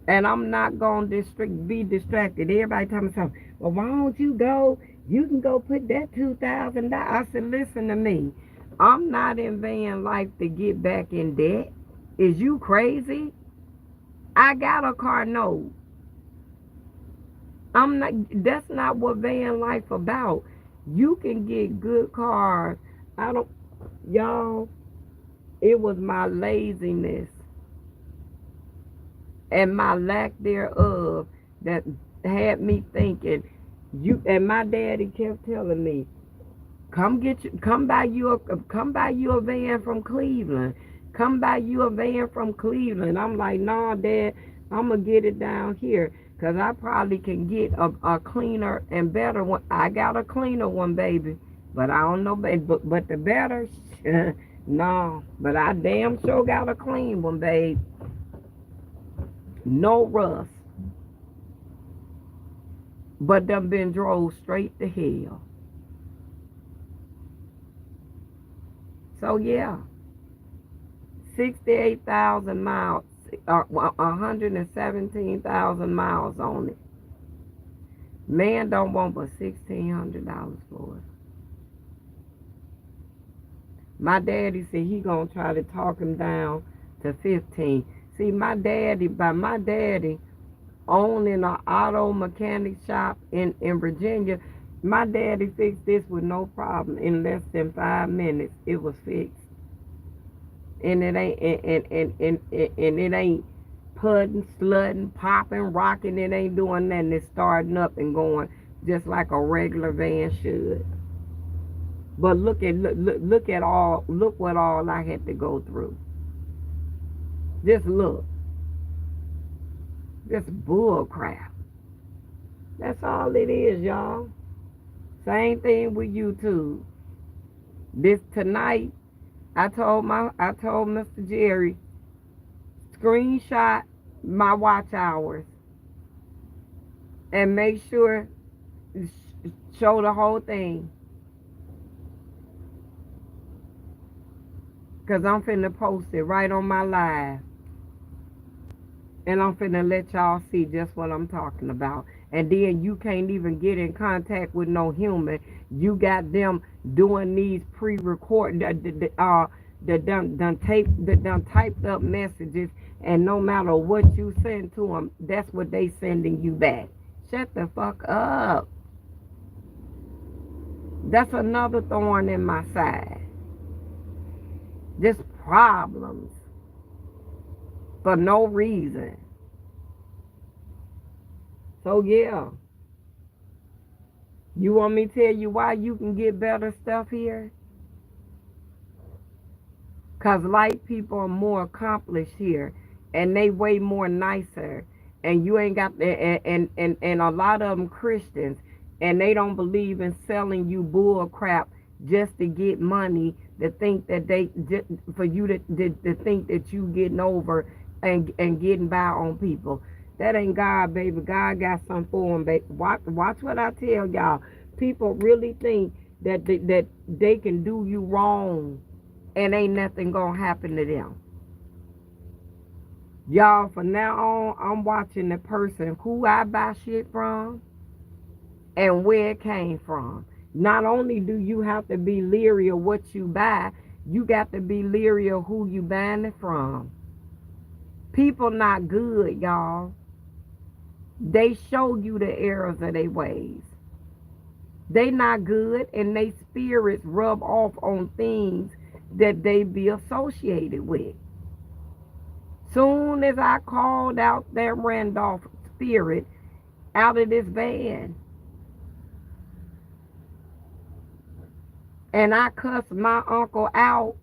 A: And I'm not going to be distracted. Everybody tell me something. Well, why don't you go? You can go put that $2,000. I said, listen to me. I'm not in van life to get back in debt. Is you crazy? I got a car note. I'm not. That's not what van life about. You can get good cars. Y'all, it was my laziness and my lack thereof that had me thinking and my daddy kept telling me, come buy you a van from Cleveland. Come buy you a van from Cleveland. I'm like, nah, Dad, I'm gonna get it down here because I probably can get a cleaner and better one. I got a cleaner one, baby, but I don't know, but the better, no, but I damn sure got a clean one, babe. No rust. But them been drove straight to hell. So yeah, 68,000 miles, 117,000 miles on it. Man don't want but $1,600 for it. My daddy said he gonna try to talk him down to 15. See, my daddy owning an auto mechanic shop in Virginia, my daddy fixed this with no problem. In less than 5 minutes, it was fixed. And it ain't and it ain't putting, slutting, popping, rocking. It ain't doing nothing. It's starting up and going just like a regular van should. But look what all I had to go through. Just look. Just bull crap. That's all it is, y'all. Same thing with YouTube. Tonight, I told Mr. Jerry, screenshot my watch hours and make sure show the whole thing. Cause I'm finna post it right on my live. And I'm finna let y'all see just what I'm talking about. And then you can't even get in contact with no human. You got them doing these pre-recorded, done typed up messages, and no matter what you send to them, that's what they sending you back. Shut the fuck up. That's another thorn in my side. Just problems for no reason. So yeah, you want me to tell you why you can get better stuff here? Cause light people are more accomplished here, and they way more nicer. And you ain't got and a lot of them Christians, and they don't believe in selling you bull crap just to get money. To think that for you to think that you getting over and getting by on people. That ain't God, baby. God got something for them, baby. Watch what I tell y'all. People really think that they can do you wrong and ain't nothing gonna happen to them. Y'all, from now on, I'm watching the person who I buy shit from and where it came from. Not only do you have to be leery of what you buy, you got to be leery of who you buying it from. People not good, y'all. They show you the errors of their ways. They not good, and they spirits rub off on things that they be associated with. Soon as I called out that Randolph spirit out of this van, and I cussed my uncle out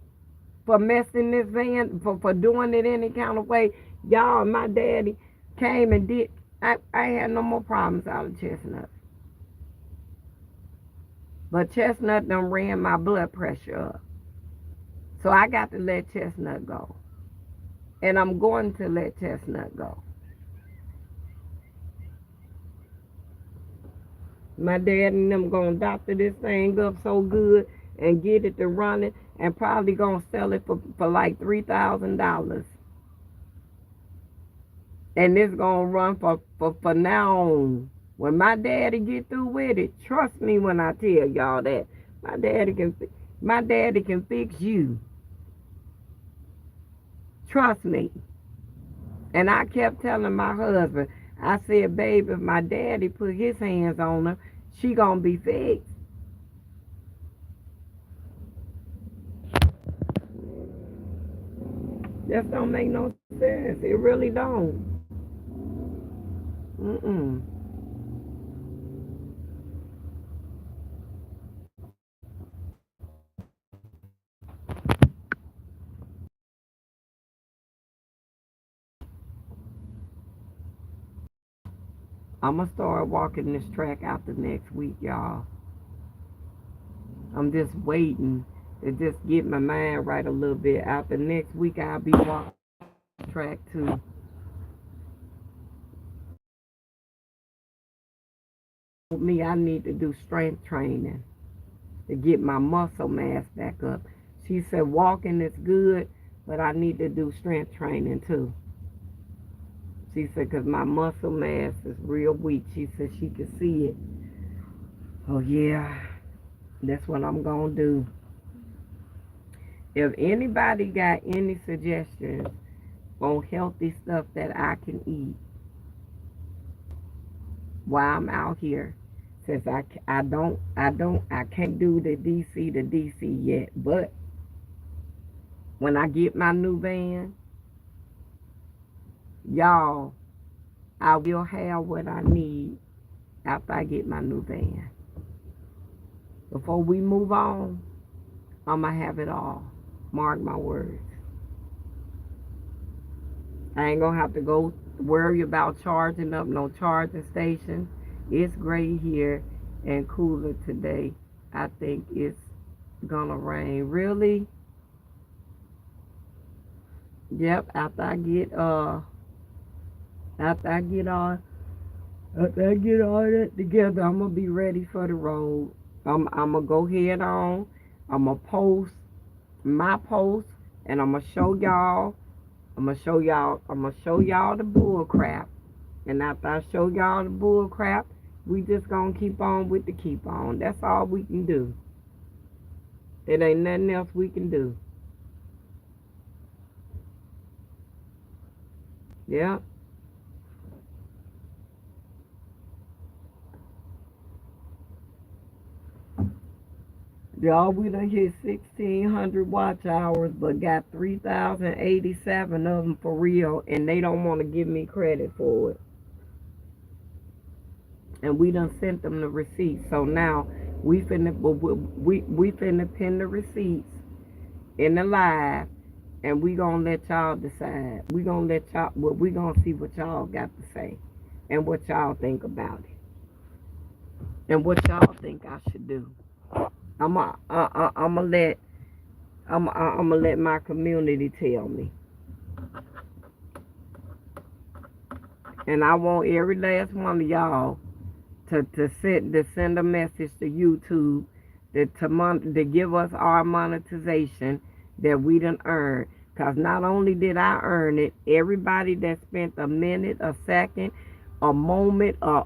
A: for messing this van, for doing it any kind of way. Y'all, my daddy came and did. I had no more problems out of Chestnut. But Chestnut done ran my blood pressure up. So I got to let Chestnut go. And I'm going to let Chestnut go. My dad and them gonna doctor this thing up so good and get it to running, and probably gonna sell it for like $3,000. And it's gonna run for now on. When my daddy get through with it, trust me when I tell y'all that my daddy can fix you. Trust me. And I kept telling my husband, I said, babe, if my daddy put his hands on her, she gonna be fixed. Just don't make no sense. It really don't. Mm-mm. I'm gonna start walking this track after next week, y'all. I'm just waiting to just get my mind right a little bit. After next week, I'll be walking the track too. Me, I need to do strength training to get my muscle mass back up. She said walking is good, but I need to do strength training too. She said because my muscle mass is real weak. She said she could see it. Oh yeah, that's what I'm gonna do. If anybody got any suggestions on healthy stuff that I can eat while I'm out here, since I can't do the DC yet, but when I get my new van, y'all, I will have what I need after I get my new van. Before we move on, I'm going to have it all. Mark my words. I ain't going to have to go worry about charging up no charging station. It's gray here and cooler today. I think it's going to rain. Really? Yep, after I get all that together, I'm gonna be ready for the road. I'm gonna go head on. I'm gonna post my post, and I'm gonna show y'all. I'm gonna show y'all the bull crap. And after I show y'all the bull crap, we just gonna keep on with the keep on. That's all we can do. It ain't nothing else we can do. Yeah. Y'all, we done hit 1,600 watch hours, but got 3,087 of them for real, and they don't want to give me credit for it. And we done sent them the receipts. So now we finna pin the receipts in the live, and we gonna let y'all decide. We gonna let y'all. Well, we gonna see what y'all got to say, and what y'all think about it, and what y'all think I should do. I'ma let I'ma let my community tell me, and I want every last one of y'all to send a message to YouTube to give us our monetization that we done earned. Cause not only did I earn it, everybody that spent a minute, a second, a moment, a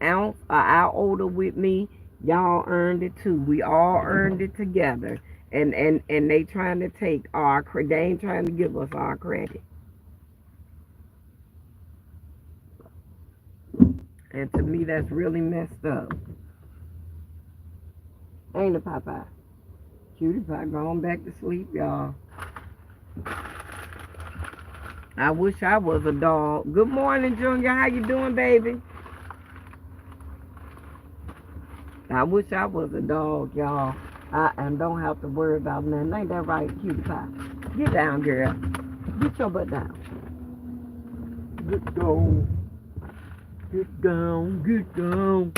A: ounce, an iota with me, y'all earned it too. We all earned it together. And they trying to take our credit. They ain't trying to give us our credit. And to me, that's really messed up. Ain't it, Popeye? Cutie Pie going back to sleep, y'all. I wish I was a dog. Good morning, Junior. How you doing, baby? I wish I was a dog, y'all. And don't have to worry about nothing. Ain't that right, Cutie Pie? Get down, girl. Get your butt down. Get down. Get down. Get down.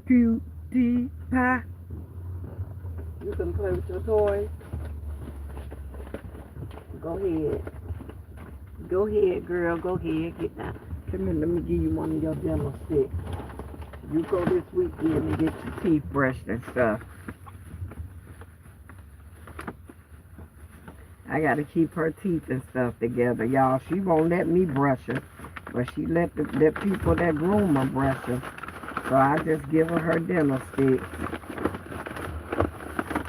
A: Cutie Pie. You can play with your toys. Go ahead. Go ahead, girl. Go ahead. Get down. Come here. Let me give you one of your dental sticks. You go this weekend and get your teeth brushed and stuff. I gotta keep her teeth and stuff together, y'all. She won't let me brush her, but she let the people that groom her brush her. So I just give her dental stick.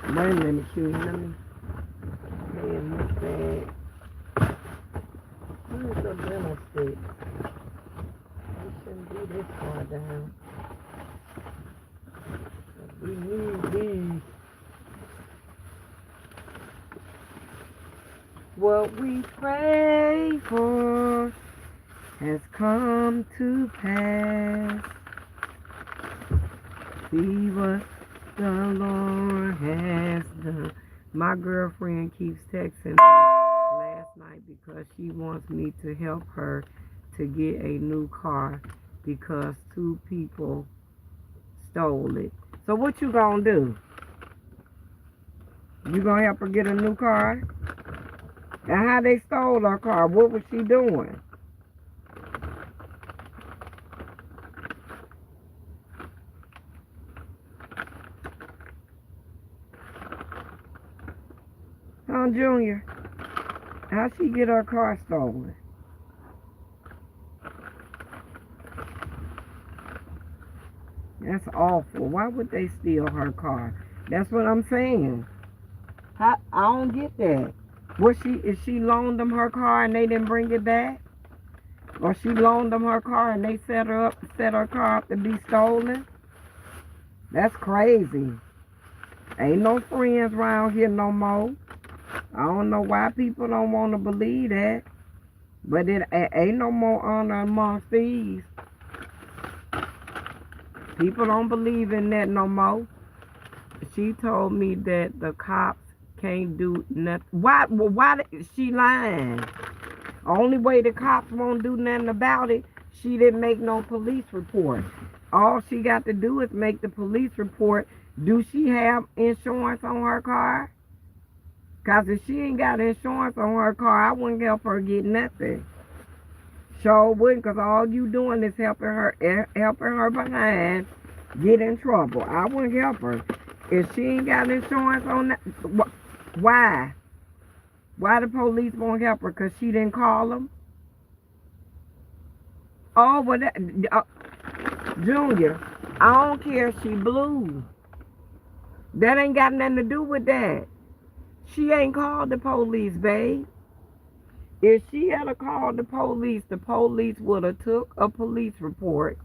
A: Wait a minute, Huey. Let me pay in this bag. Where's the dental stick? We shouldn't be this far down. We need these. What we pray for has come to pass. See what the Lord has done. My girlfriend keeps texting me last night because she wants me to help her to get a new car because 2 people stole it. So what you gonna do? You gonna help her get a new car? And how they stole her car? What was she doing? Junior, how she get her car stolen? That's awful. Why would they steal her car? That's what I'm saying. I don't get that. Is she loaned them her car and they didn't bring it back? Or she loaned them her car and they set her car up to be stolen? That's crazy. Ain't no friends around here no more. I don't know why people don't want to believe that. But it ain't no more honor amongst thieves. People don't believe in that no more. She told me that the cops can't do nothing. Why is she lying? Only way the cops won't do nothing about it, she didn't make no police report. All she got to do is make the police report. Do she have insurance on her car? Because if she ain't got insurance on her car, I wouldn't help her get nothing. Sure wouldn't, because all you doing is helping her behind get in trouble. I wouldn't help her. If she ain't got insurance on that, why? Why the police won't help her? Because she didn't call them? Oh, well, Junior, I don't care if she blue. That ain't got nothing to do with that. She ain't called the police, babe. If she had called the police would have took a police report,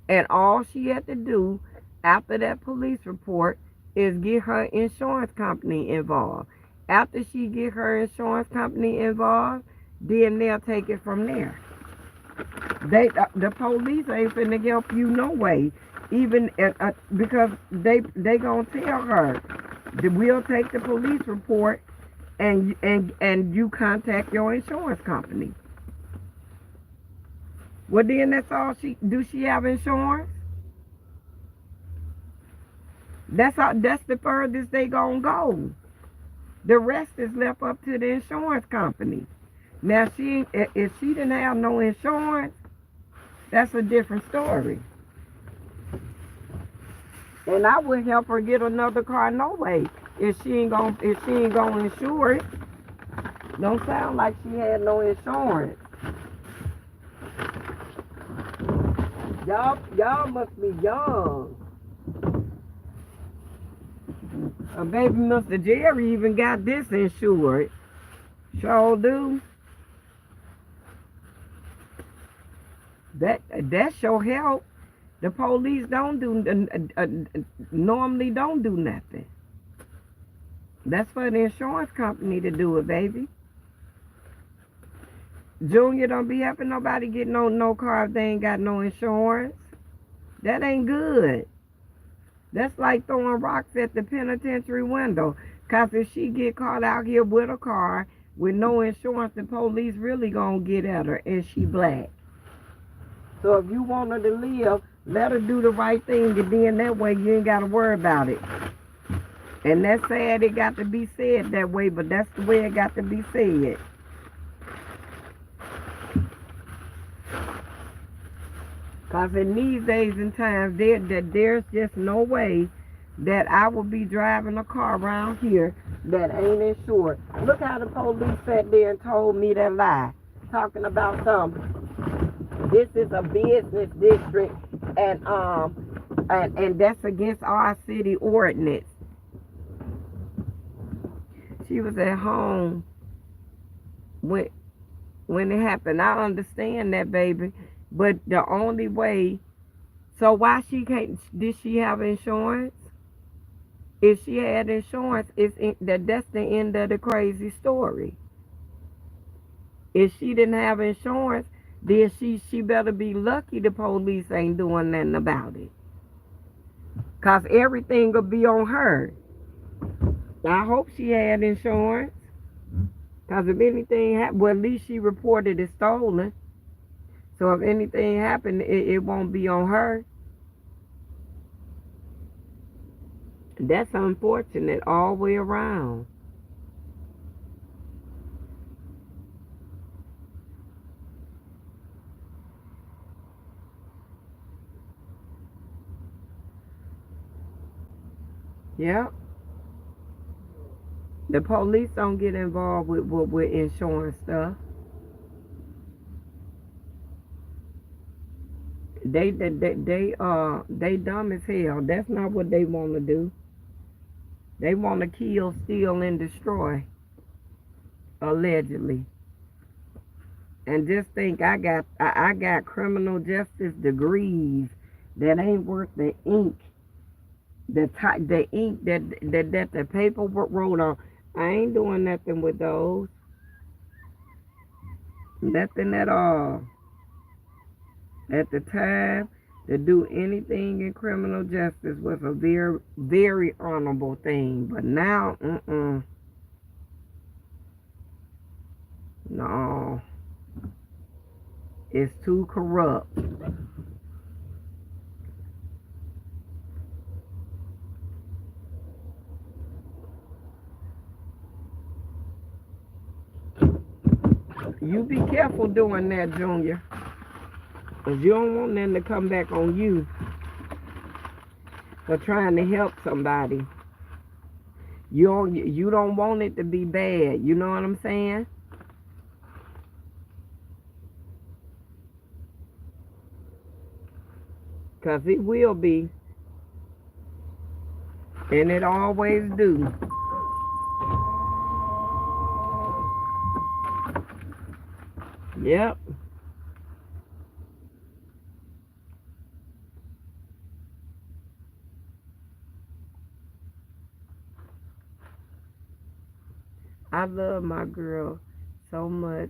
A: and all she had to do after that police report is get her insurance company involved. After she get her insurance company involved, then they'll take it from there. The police ain't finna help you no way, even because they gonna tell her that we'll take the police report and you contact your insurance company. Well, then that's all she have insurance? That's the furthest they gonna go. The rest is left up to the insurance company. Now, if she didn't have no insurance, that's a different story. And I would help her get another car no way if she ain't gonna insure it. Don't sound like she had no insurance. Y'all must be young. Baby, Mr. Jerry even got this insured. Sure do. That sure help. The police normally don't do nothing. That's for the insurance company to do it, baby. Junior don't be helping nobody get no car if they ain't got no insurance. That ain't good. That's like throwing rocks at the penitentiary window. Because if she get caught out here with a car with no insurance, the police really gonna get at her, and she black. So if you want her to live, let her do the right thing, and then that way you ain't got to worry about it. And that's sad it got to be said that way, but that's the way it got to be said. Because in these days and times, there's just no way that I will be driving a car around here that ain't insured. Look how the police sat there and told me that lie. Talking about something. This is a business district, and that's against our city ordinance. She was at home when it happened. I understand that, baby, but the only way. So why did she have insurance? If she had insurance, that's the end of the crazy story. If she didn't have insurance, then she better be lucky the police ain't doing nothing about it. Because everything will be on her. I hope she had insurance. Because if anything happened, well, at least she reported it stolen. So if anything happened, it won't be on her. That's unfortunate all the way around. Yep. The police don't get involved with insurance stuff. They dumb as hell. That's not what they want to do. They want to kill, steal, and destroy. Allegedly. And just think, I got criminal justice degrees that ain't worth the ink. The ink that the paperwork wrote on. I ain't doing nothing with those. Nothing at all. At the time, to do anything in criminal justice was a very, very honorable thing. But now, no. It's too corrupt. You be careful doing that, Junior. Because you don't want them to come back on you for trying to help somebody. You don't want it to be bad. You know what I'm saying? Because it will be. And it always do. Yep. I love my girl so much.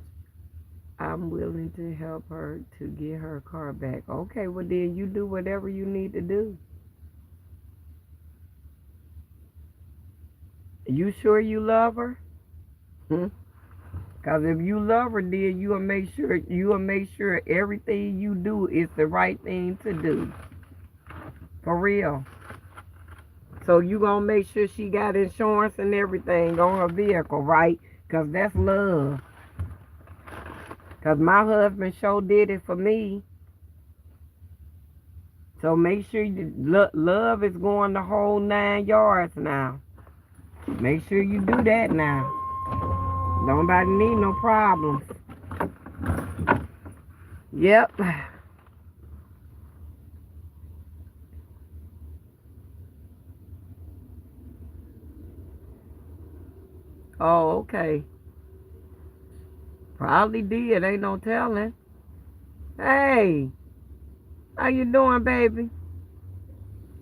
A: I'm willing to help her to get her car back. Okay, well then you do whatever you need to do. You sure you love her? Hmm? Cause if you love her, then you'll make sure everything you do is the right thing to do. For real. So you gonna make sure she got insurance and everything on her vehicle, right? Cause that's love. Cause my husband sure did it for me. So make sure love is going the whole 9 yards now. Make sure you do that now. Nobody need no problems. Yep. Oh, okay. Probably did. Ain't no telling. Hey, how you doing, baby?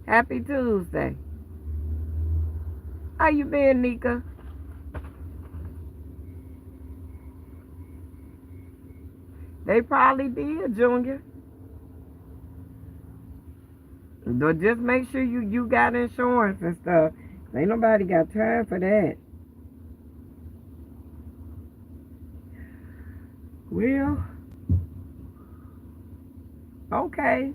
A: Happy Tuesday. How you been, Nika? They probably did, Junior. But just make sure you got insurance and stuff. Ain't nobody got time for that. Well, okay.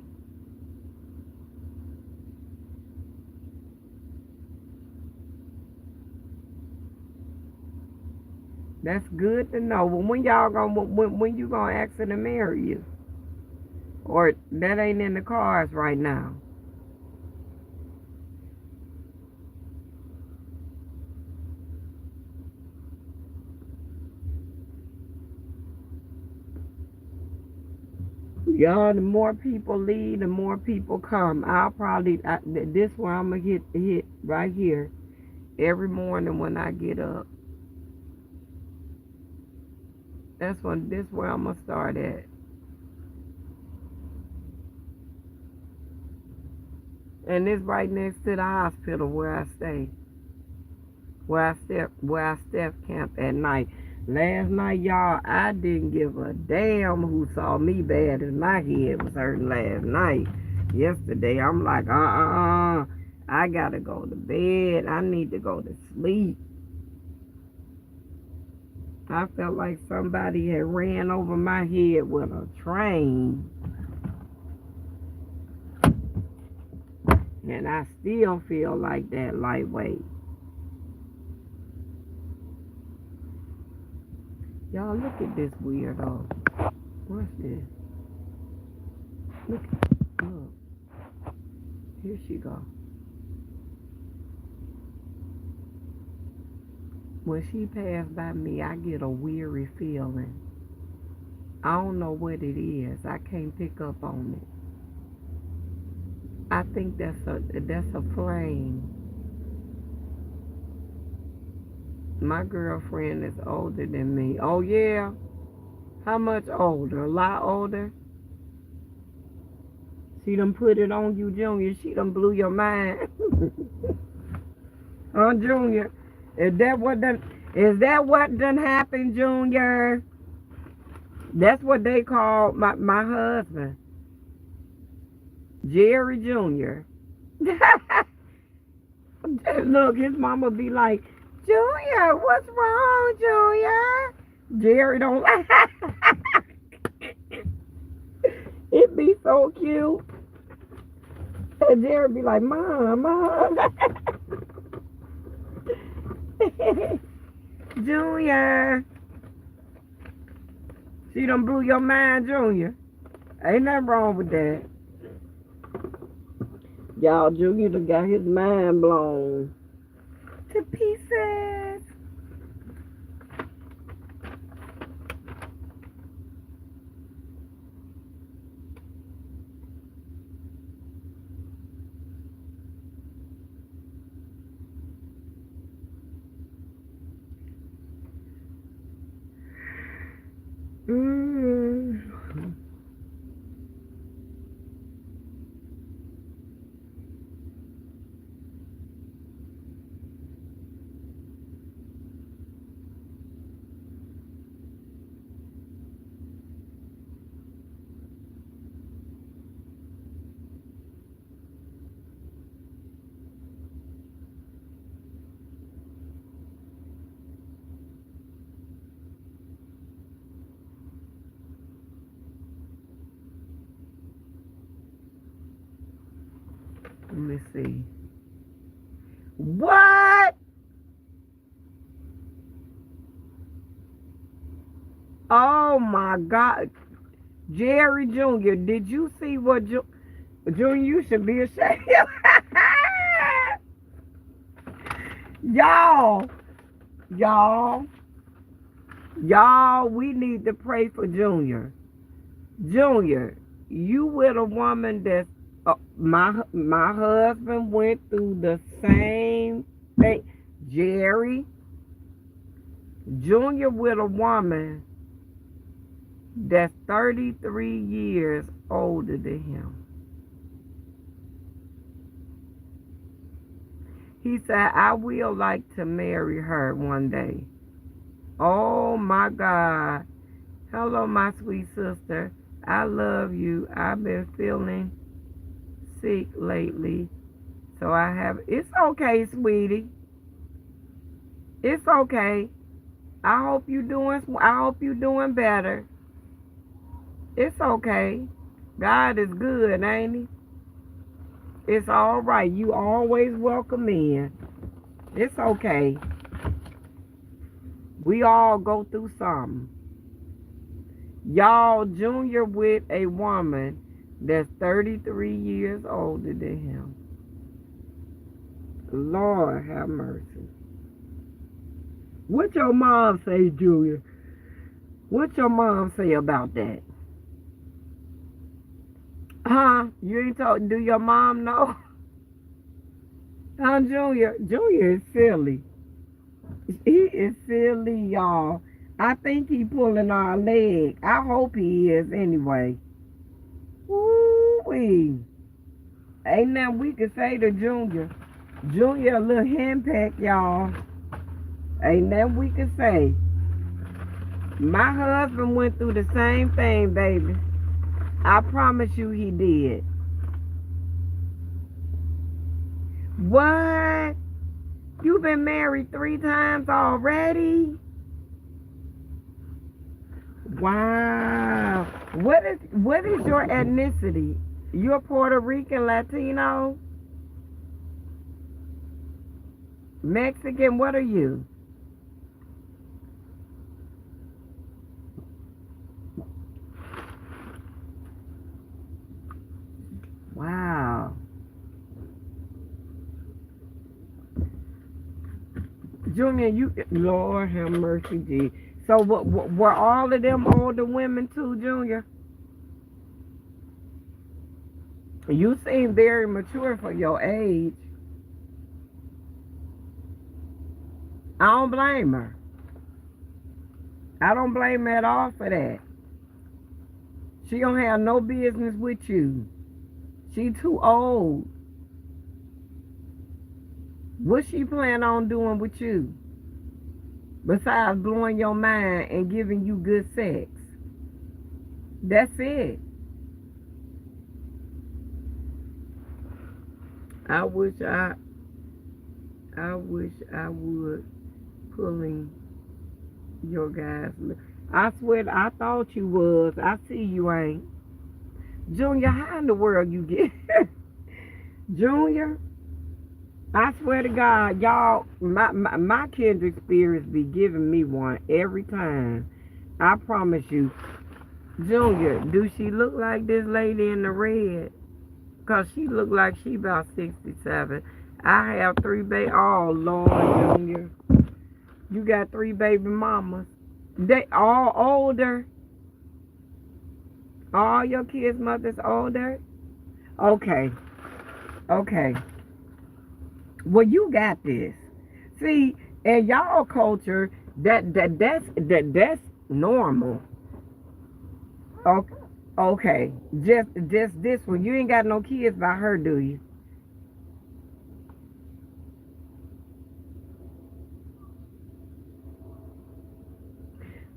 A: That's good to know. Well, when you gonna ask her to marry you? Or that ain't in the cards right now. Y'all, the more people leave, the more people come. This one I'm gonna hit right here every morning when I get up. This where I'm gonna start at. And it's right next to the hospital where I stay. Where I step camp at night. Last night, y'all, I didn't give a damn who saw me bad as my head was hurting last night. Yesterday, I'm like, I gotta go to bed. I need to go to sleep. I felt like somebody had ran over my head with a train. And I still feel like that lightweight. Y'all, look at this weirdo. What's this? Look. Here she go. When she passed by me, I get a weary feeling. I don't know what it is. I can't pick up on it. I think that's a flame. My girlfriend is older than me. Oh yeah? How much older? A lot older? She done put it on you, Junior. She done blew your mind. Huh, Junior? Is that what done happened, Junior? That's what they call my husband. Jerry Jr. Look, his mama be like, Junior, what's wrong, Junior? Jerry don't it be so cute. And Jerry be like, Mom. Junior. She done blew your mind, Junior. Ain't nothing wrong with that. Y'all, Junior done got his mind blown to pieces. Let me see. What? Oh my God. Jerry Jr., did you see what Junior, you should be ashamed. Y'all, we need to pray for Junior. Junior, you with a woman that's my husband went through the same thing. Jerry, Junior with a woman that's 33 years older than him. He said, I will like to marry her one day. Oh my God. Hello, my sweet sister. I love you. I've been feeling sick lately. So it's okay, sweetie. It's okay. I hope you're doing better. It's okay. God is good, ain't he? It's all right. You always welcome in. It's okay. We all go through something. Y'all, Junior with a woman that's 33 years older than him. Lord have mercy. What your mom say, Junior? What your mom say about that? Huh? You ain't told, do your mom know? Huh, Junior? Junior is silly. He is silly, y'all. I think he pulling our leg. I hope he is anyway. Woo-wee. Ain't nothing we can say to Junior. Junior a little henpeck, y'all. Ain't nothing we can say. My husband went through the same thing, baby. I promise you he did. What? You've been married 3 times already? Wow. What is your ethnicity? You're Puerto Rican, Latino? Mexican? What are you? Wow. Junior, you, Lord have mercy, G. So were all of them older women too, Junior? You seem very mature for your age. I don't blame her. I don't blame her at all for that. She don't have no business with you. She too old. What she plan on doing with you? Besides blowing your mind and giving you good sex. That's it. I wish I would pulling your guys. I swear, I thought you was. I see you ain't. Junior, how in the world you get? Junior, I swear to God, y'all, my kindred spirits be giving me one every time. I promise you. Junior, do she look like this lady in the red? Because she look like she about 67. I have 3 baby. Oh, Lord, Junior. You got 3 baby mamas. They all older. All your kids' mothers older. Okay. Okay. Well, you got this. See, in y'all culture, that's normal. Okay. Okay. Just this one. You ain't got no kids by her, do you?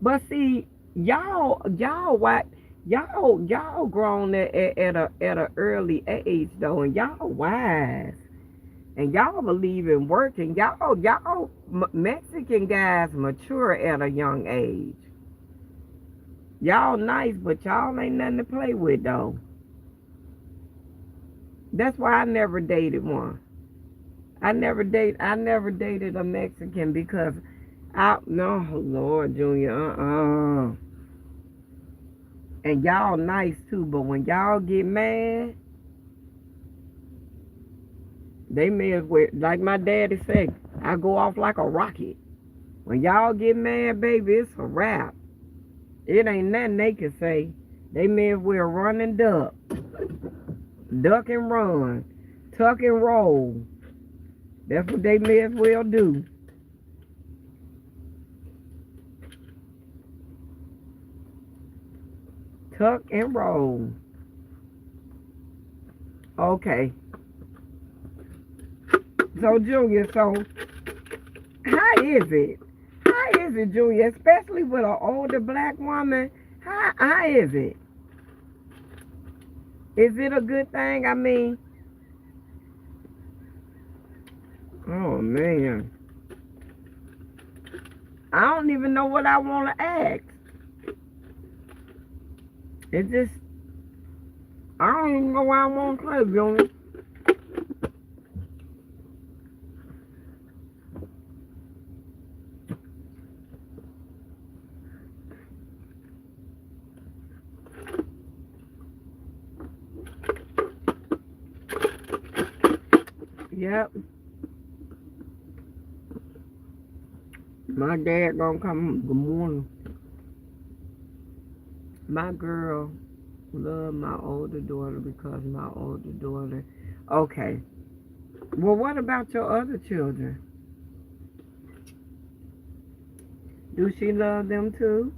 A: But see, y'all what y'all grown at a early age though, and y'all wise, and y'all believe in working. Y'all Mexican guys mature at a young age. Y'all nice, but y'all ain't nothing to play with though. That's why I never dated one. I never dated a Mexican because I no Lord Junior and y'all nice too, but when y'all get mad, they may as well, like my daddy said, I go off like a rocket. When y'all get mad, baby, it's a wrap. It ain't nothing they can say. They may as well run and duck, duck and run, tuck and roll. That's what they may as well do. Tuck and roll. Okay. So Junior, so how is it? How is it, Junior? Especially with an older black woman. How is it? Is it a good thing? I mean, oh man. I don't even know what I want to ask. It just, I don't even know what I want to say, Junior. Yep. My dad gonna come. Good morning. My girl love my older daughter because my older daughter. Okay. Well, what about your other children? Do she love them too?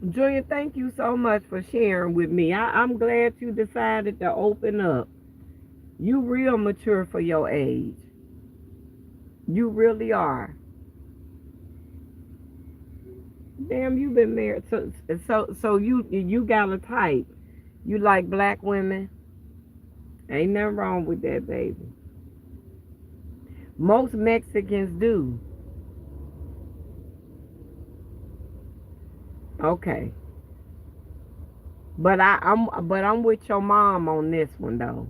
A: Julia, thank you so much for sharing with me. I'm glad you decided to open up. You real mature for your age. You really are. Damn, you been married. So you got a type. You like black women. Ain't nothing wrong with that, baby. Most Mexicans do. Okay. But I'm with your mom on this one though.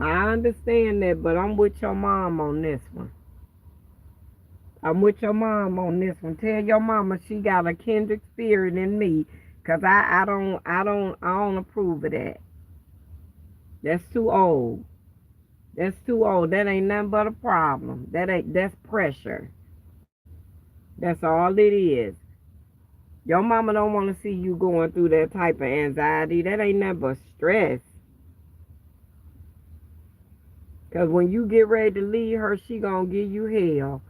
A: I understand that, but I'm with your mom on this one. I'm with your mom on this one. Tell your mama she got a kindred spirit in me, 'cause I don't approve of that. That's too old. That's too old. That ain't nothing but a problem. That's pressure. That's all it is. Your mama don't want to see you going through that type of anxiety. That ain't nothing but stress. 'Cause when you get ready to leave her, she gonna give you hell.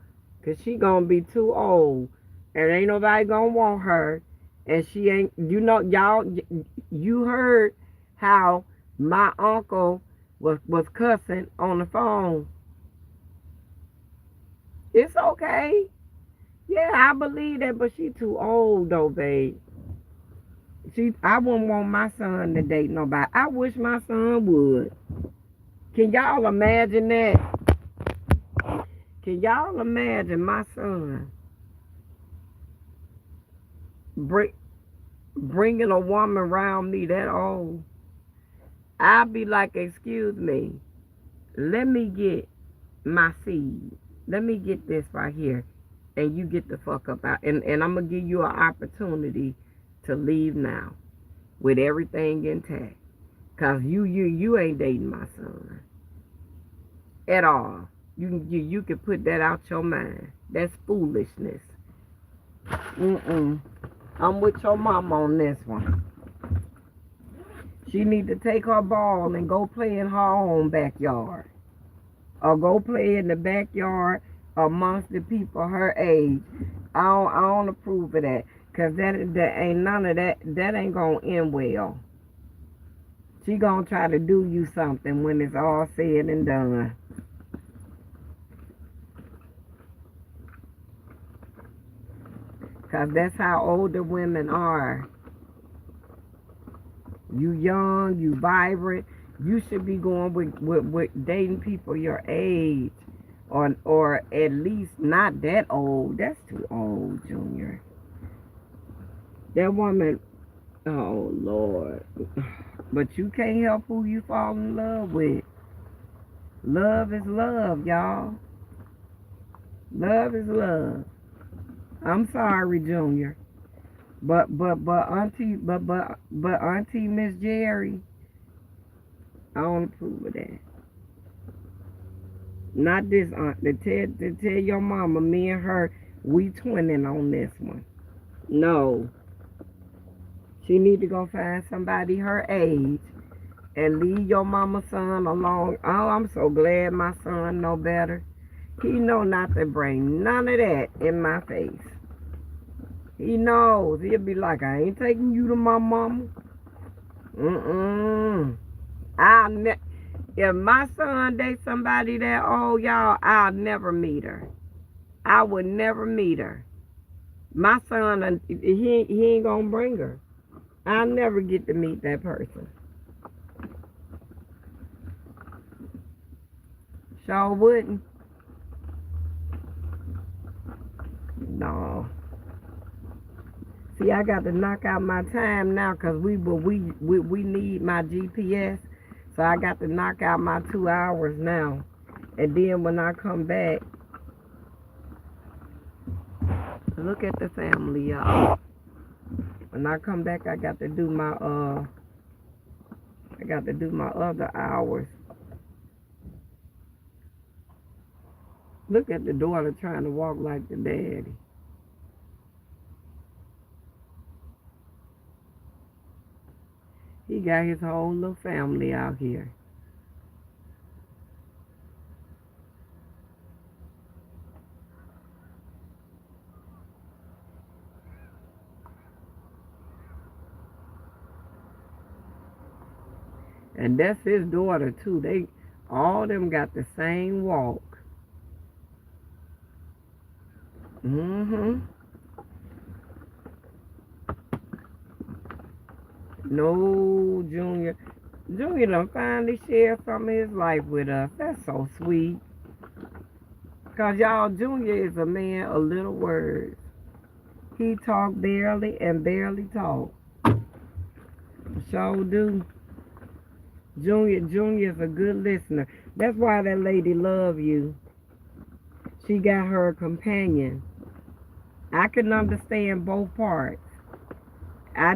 A: 'Cause she gonna be too old. And ain't nobody gonna want her. And she ain't, y'all, you heard how my uncle was cussing on the phone. It's okay. Yeah, I believe that, but she too old though, babe. I wouldn't want my son to date nobody. I wish my son would. Can y'all imagine that? Can y'all imagine my son? bring, bringing a woman around me that old, I'll be like, excuse me, let me get my seed. Let me get this right here, and you get the fuck up out. And I'm gonna give you an opportunity to leave now with everything intact, cause you ain't dating my son at all. You can put that out your mind. That's foolishness. Mm-mm. I'm with your mom on this one. She need to take her ball and go play in her own backyard, or go play in the backyard amongst the people her age. I don't approve of that, cause that ain't none of that. That ain't gonna end well. She gonna try to do you something when it's all said and done. Cause that's how older women are. You young, you vibrant. You should be going with dating people your age, or at least not that old. That's too old, Junior. That woman, oh Lord. But you can't help who you fall in love with. Love is love, y'all. Love is love. I'm sorry, Junior. But Auntie Miss Jerry, I don't approve of that. Not this aunt. To tell your mama, me and her, we twinning on this one. No. She need to go find somebody her age and leave your mama son alone. Oh, I'm so glad my son know better. He know not to bring none of that in my face. He knows. He'll be like, I ain't taking you to my mama. Mm-mm. If my son dates somebody that old, y'all, I'll never meet her. I would never meet her. My son, he ain't gonna bring her. I'll never get to meet that person. Sure wouldn't. No. See, I got to knock out my time now because we need my GPS. So I got to knock out my 2 hours now. And then when I come back, look at the family, y'all. When I come back, I got to do my other hours. Look at the daughter trying to walk like the daddy. He got his whole little family out here. And that's his daughter too. They all of them got the same walk. Mm-hmm. No, Junior. Junior done finally shared some of his life with us. That's so sweet. Because y'all, Junior is a man of little words. He talk barely and barely talk. So do. Junior is a good listener. That's why that lady love you. She got her companion. I can understand both parts. I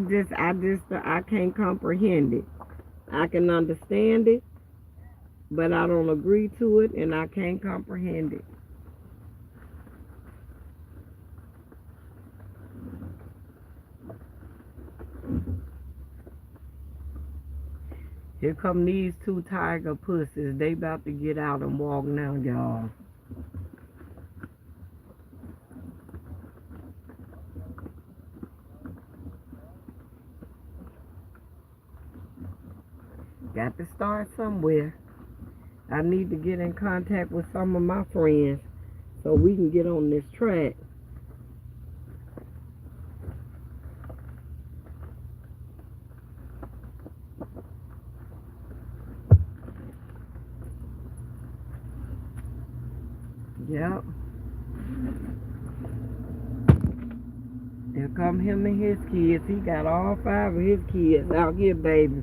A: can't comprehend it. I can understand it, but I don't agree to it, and I can't comprehend it. Here come these two tiger pussies. They about to get out and walk now, y'all. Got to start somewhere. I need to get in contact with some of my friends so we can get on this track. Yep. Here come him and his kids. He got all 5 of his kids out here, baby.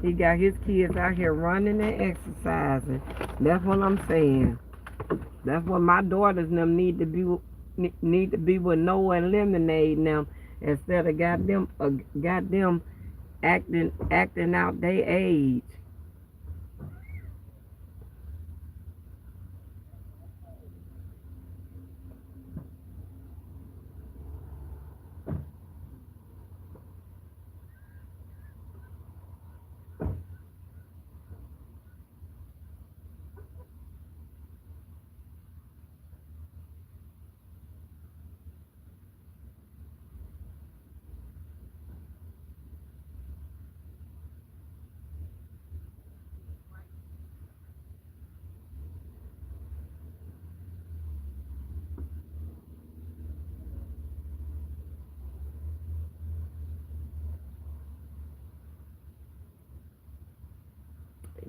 A: He got his kids out here running and exercising. That's what I'm saying. That's what my daughters and them need to be with Noah and Lemonade now, instead of got them acting out their age.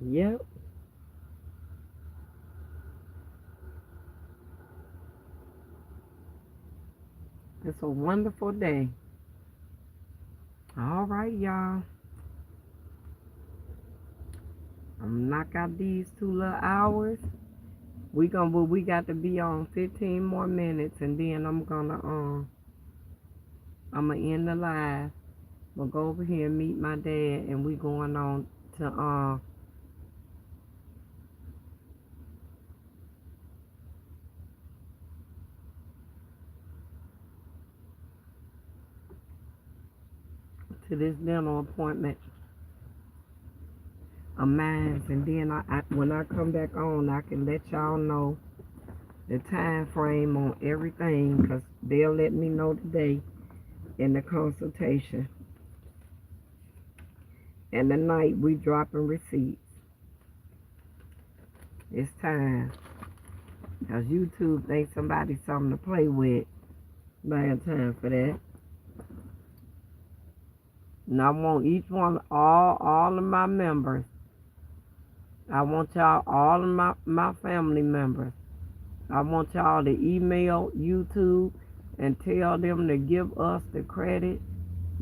A: Yep, it's a wonderful day. All right, y'all. I'm gonna knock out these 2 little hours. We got to be on 15 more minutes, and then I'm gonna end the live. We'll go over here and meet my dad, and we going on to this dental appointment of mine, and then when I come back on, I can let y'all know the time frame on everything, because they'll let me know today in the consultation. And the night we dropping receipts. It's time. Because YouTube thinks somebody's something to play with. But I have time for that. And I want each one, all of my members. I want y'all, all of my family members. I want y'all to email YouTube and tell them to give us the credit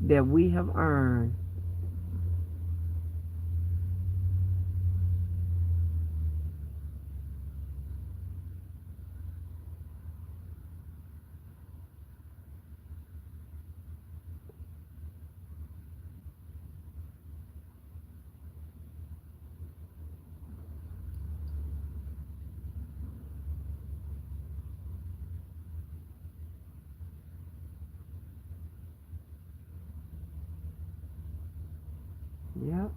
A: that we have earned. Yep.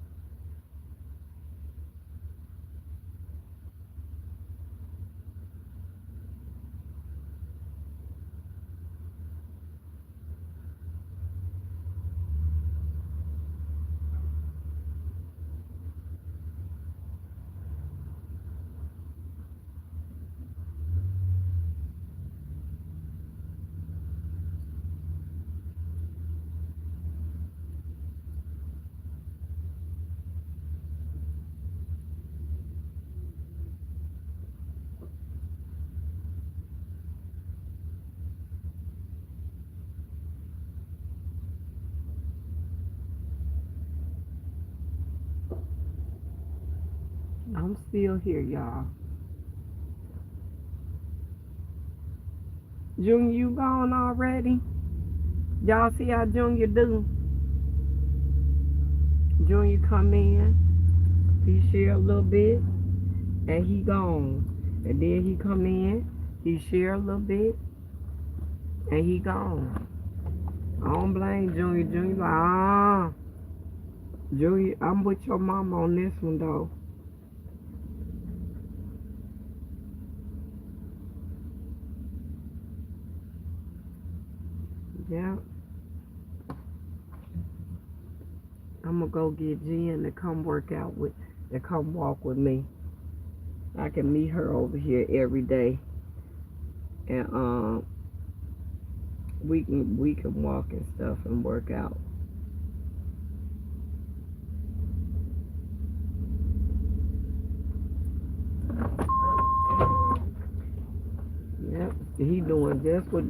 A: I'm still here, y'all. Junior, you gone already? Y'all see how Junior do? Junior come in, he share a little bit, and he gone. And then he come in, he share a little bit, and he gone. I don't blame Junior. Junior like, Junior, I'm with your mama on this one, though. Yeah. I'm gonna go get Jen to come walk with me. I can meet her over here every day, and we can walk and stuff and work out. Yep. He doing just what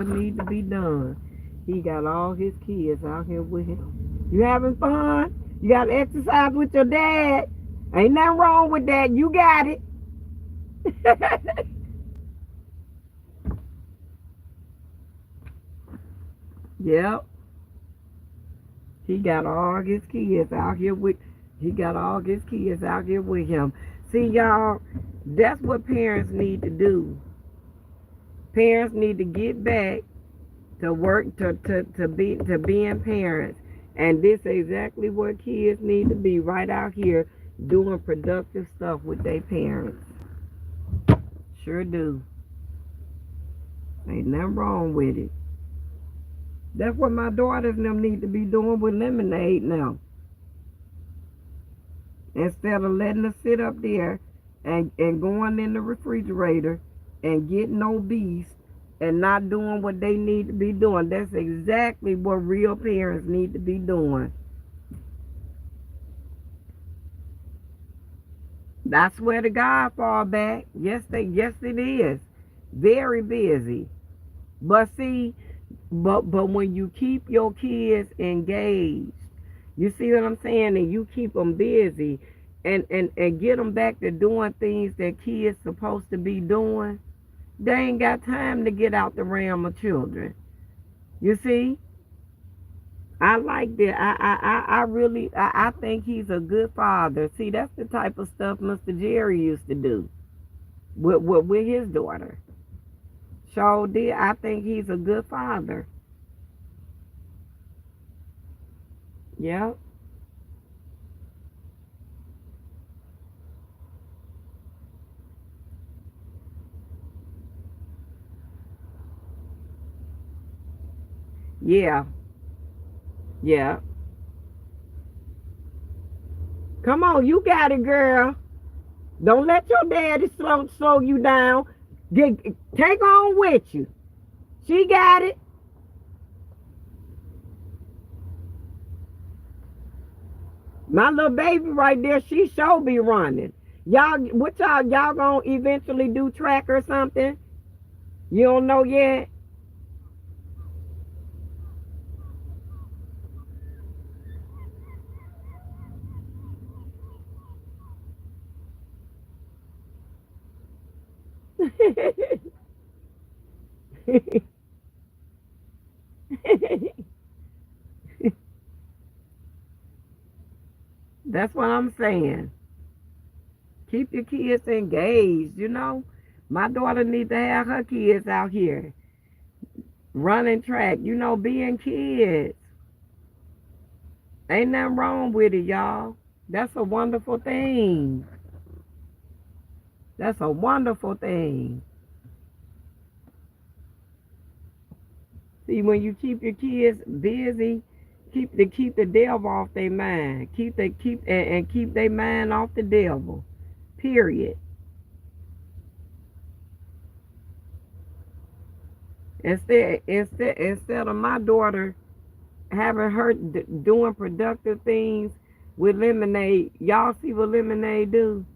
A: need to be done. He got all his kids out here with him. You having fun? You got to exercise with your dad. Ain't nothing wrong with that. You got it. Yep. He got all his kids out here with. He got all his kids out here with him. See, y'all, that's what parents need to do. Parents need to get back to work to being parents. And this is exactly what kids need to be, right out here doing productive stuff with their parents. Sure do. Ain't nothing wrong with it. That's what my daughters and them need to be doing with lemonade now. Instead of letting her sit up there and going in the refrigerator and getting obese and not doing what they need to be doing. That's exactly what real parents need to be doing. I swear to God, fall back. Yes, it is. Very busy. But see, but when you keep your kids engaged, you see what I'm saying, and you keep them busy, and get them back to doing things that kids supposed to be doing, they ain't got time to get out the realm of children. You see, I like that. I really I think he's a good father. See, that's the type of stuff Mr. Jerry used to do with his daughter. So did I think he's a good father. Yeah. Yeah. Yeah. Come on, you got it, girl. Don't let your daddy slow you down. Take on with you. She got it. My little baby right there, she sure be running. Y'all, what y'all gonna eventually do track or something? You don't know yet? That's what I'm saying. Keep your kids engaged, you know. My daughter needs to have her kids out here running track, being kids. Ain't nothing wrong with it, y'all. That's a wonderful thing. That's a wonderful thing. See, when you keep your kids busy, keep the devil off their mind. Keep their mind off the devil. Period. Instead of my daughter having her doing productive things with lemonade, y'all see what lemonade do?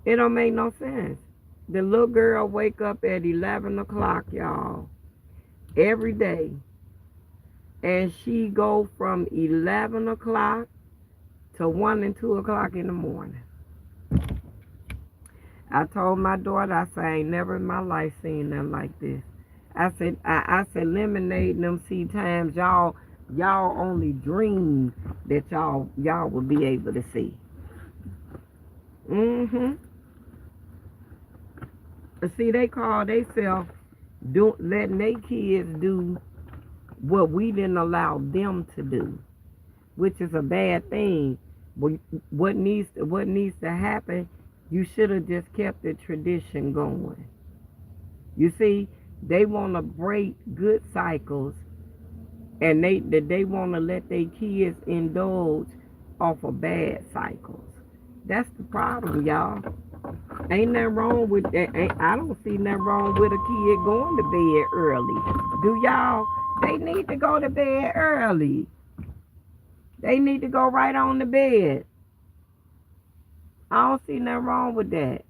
A: It don't make no sense. The little girl wake up at 11 o'clock, y'all, every day, and she go from 11 o'clock to 1 and 2 o'clock in the morning. I told my daughter, I said, I ain't never in my life seen nothing like this. I said, lemonade them see times y'all only dream that y'all will be able to see. Mm-hmm. See, they call themselves letting their kids do what we didn't allow them to do, which is a bad thing. What needs to happen? You should have just kept the tradition going. You see, they want to break good cycles, and they want to let their kids indulge off of bad cycles. That's the problem, y'all. Ain't nothing wrong with that. I don't see nothing wrong with a kid going to bed early. Do y'all? They need to go to bed early. They need to go right on to bed. I don't see nothing wrong with that.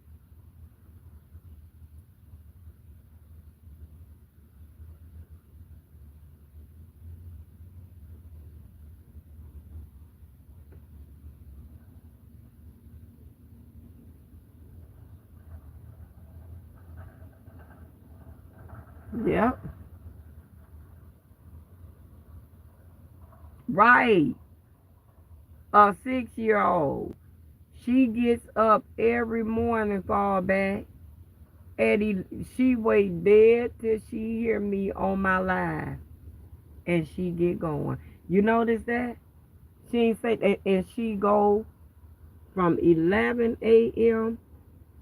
A: Yep. Right. A 6-year-old. She gets up every morning, fall back, and she wait dead till she hear me on my live, and she get going. You notice that? She ain't say, and she go from 11 a.m.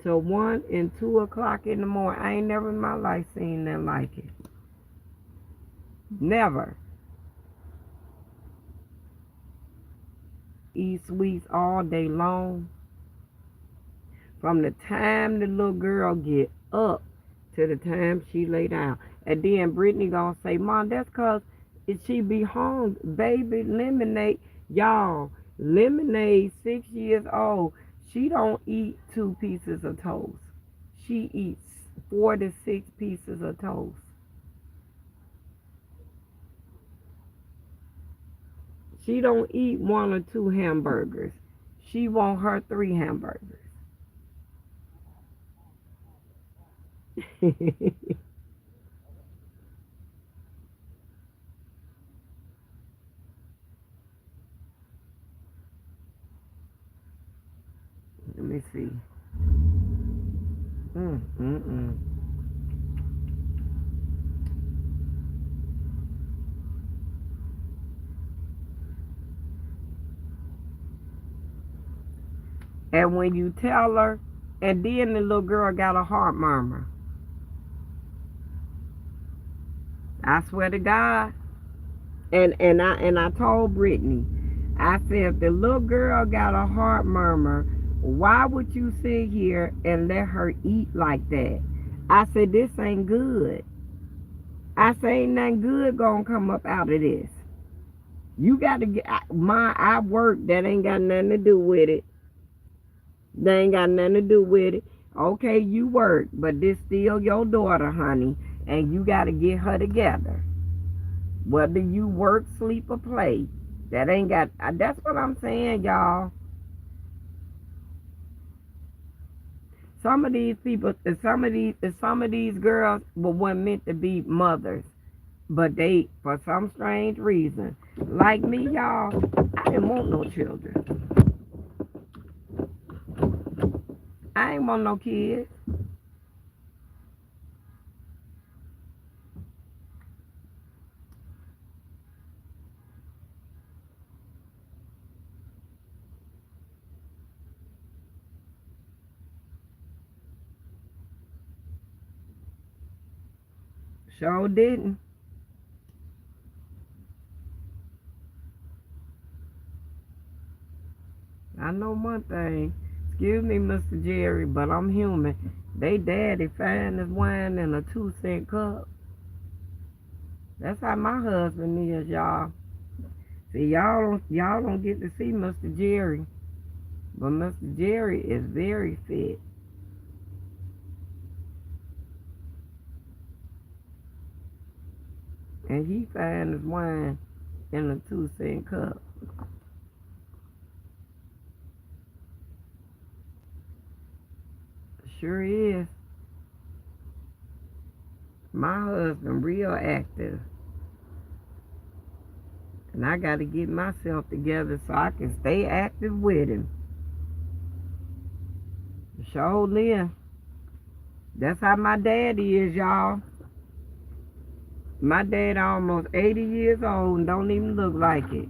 A: to 1 and 2 o'clock in the morning. I ain't never in my life seen nothing like it. Never. Eat sweets all day long. From the time the little girl get up to the time she lay down. And then Brittany gonna say, Mom, that's cause she be home. Baby, Lemonade, y'all, Lemonade, 6 years old, she don't eat 2 pieces of toast. She eats 4 to 6 pieces of toast. She don't eat 1 or 2 hamburgers. She want her 3 hamburgers. Let me see. Mm, mm, mm. And when you tell her, and then the little girl got a heart murmur. I swear to God. And I told Brittany, I said, if the little girl got a heart murmur, why would you sit here and let her eat like that? I said, this ain't good. I said, ain't nothing good gonna come up out of this. You got to get I work. That ain't got nothing to do with it. That ain't got nothing to do with it. Okay, you work, but this still your daughter, honey, and you got to get her together. Whether you work, sleep, or play, that ain't got. That's what I'm saying, y'all. Some of these people, some of these girls weren't meant to be mothers, but they, for some strange reason, like me, y'all, I didn't want no children. I ain't want no kids. Sure didn't. I know one thing. Excuse me, Mr. Jerry, but I'm human. They daddy fine as wine in a 2-cent cup. That's how my husband is, y'all. See, y'all don't get to see Mr. Jerry, but Mr. Jerry is very fit, and he fine as wine in a 2-cent cup. Sure is. My husband real active, and I got to get myself together so I can stay active with him. Sure live. That's how my daddy is, y'all. My dad almost 80 years old and don't even look like it.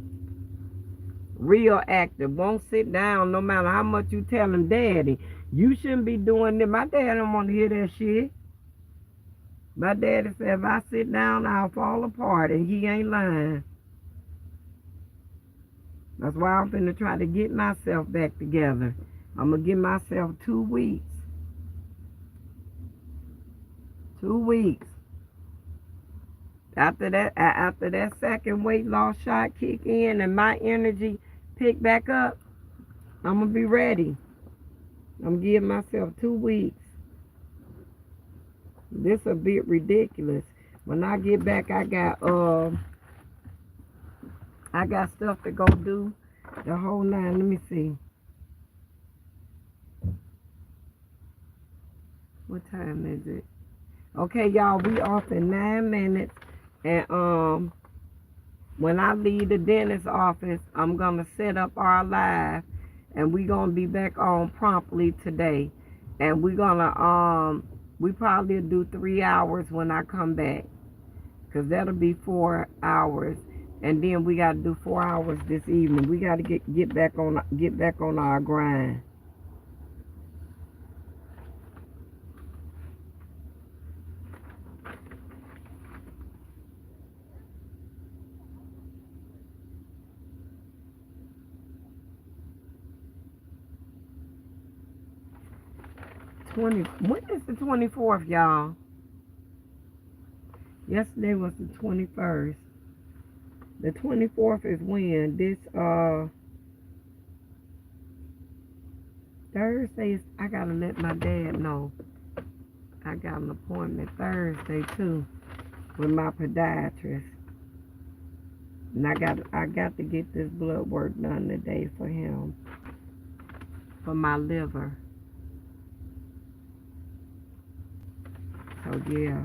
A: Real active. Won't sit down no matter how much you tell him, Daddy, you shouldn't be doing this. My dad don't want to hear that shit. My daddy said if I sit down, I'll fall apart, and he ain't lying. That's why I'm finna try to get myself back together. I'm gonna give myself 2 weeks. 2 weeks. After that second weight loss shot kick in and my energy pick back up, I'm gonna be ready. I'm giving myself 2 weeks. This a bit ridiculous. When I get back, I got stuff to go do. The whole 9. Let me see. What time is it? Okay, y'all, we off in 9 minutes. And when I leave the dentist's office, I'm gonna set up our live, and we gonna be back on promptly today. And we gonna we probably do 3 hours when I come back, cause that'll be 4 hours, and then we gotta do 4 hours this evening. We gotta get back on our grind. When is the 24th, y'all? Yesterday was the 21st. The 24th is when? This Thursday is, I gotta let my dad know. I got an appointment Thursday too with my podiatrist. And I got to get this blood work done today for him. For my liver. So yeah.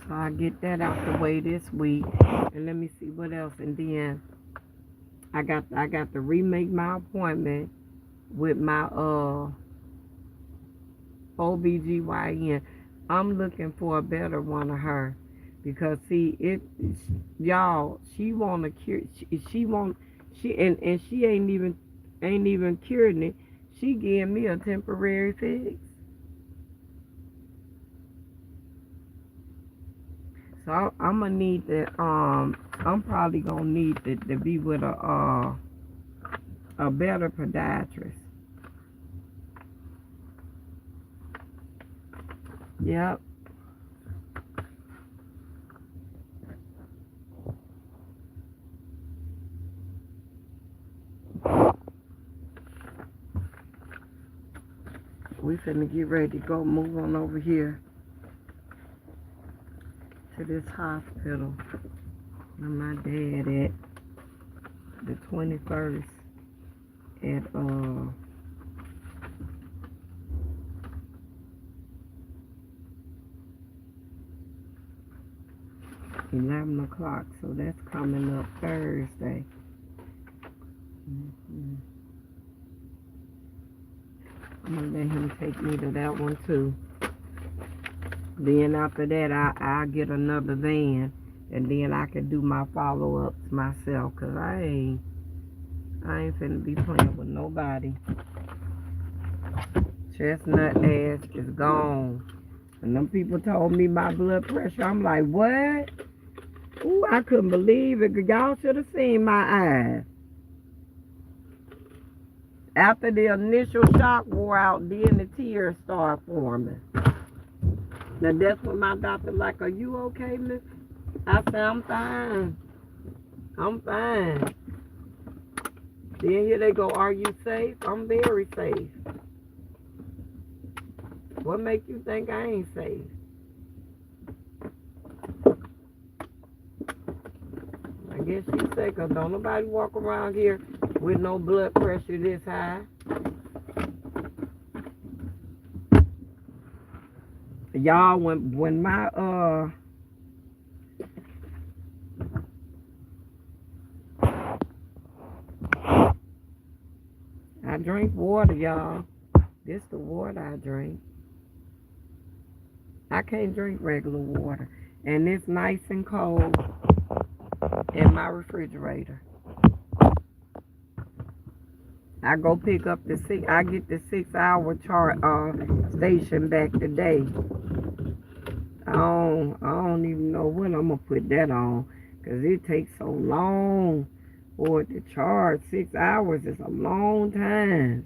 A: So I get that out the way this week, and let me see what else. And then I got to remake my appointment with my OBGYN. I'm looking for a better one of her, because see y'all, she want to cure, and she ain't even curing it. She giving me a temporary fix. So I'm gonna need to I'm probably gonna need to be with a better podiatrist. Yep. We finna get ready to go move on over here to this hospital where my dad at the 21st at 11 o'clock. So that's coming up Thursday. I'm gonna let him take me to that one too. Then after that, I'll get another van, and then I can do my follow-ups myself, cause I ain't finna be playing with nobody. Chestnut ass is gone. And them people told me my blood pressure. I'm like, what? Ooh, I couldn't believe it. Y'all should have seen my eyes. After the initial shock wore out, then the tears started forming. Now that's when my doctor like, are you okay, miss? I said, I'm fine. I'm fine. Then here they go, are you safe? I'm very safe. What make you think I ain't safe? I guess you say, cause don't nobody walk around here with no blood pressure this high. Y'all, when my I drink water, y'all. This the water I drink. I can't drink regular water, and it's nice and cold in my refrigerator. I go pick up I get the 6-hour chart station back today. I don't even know when I'm gonna put that on, cause it takes so long for it to charge. 6 hours is a long time,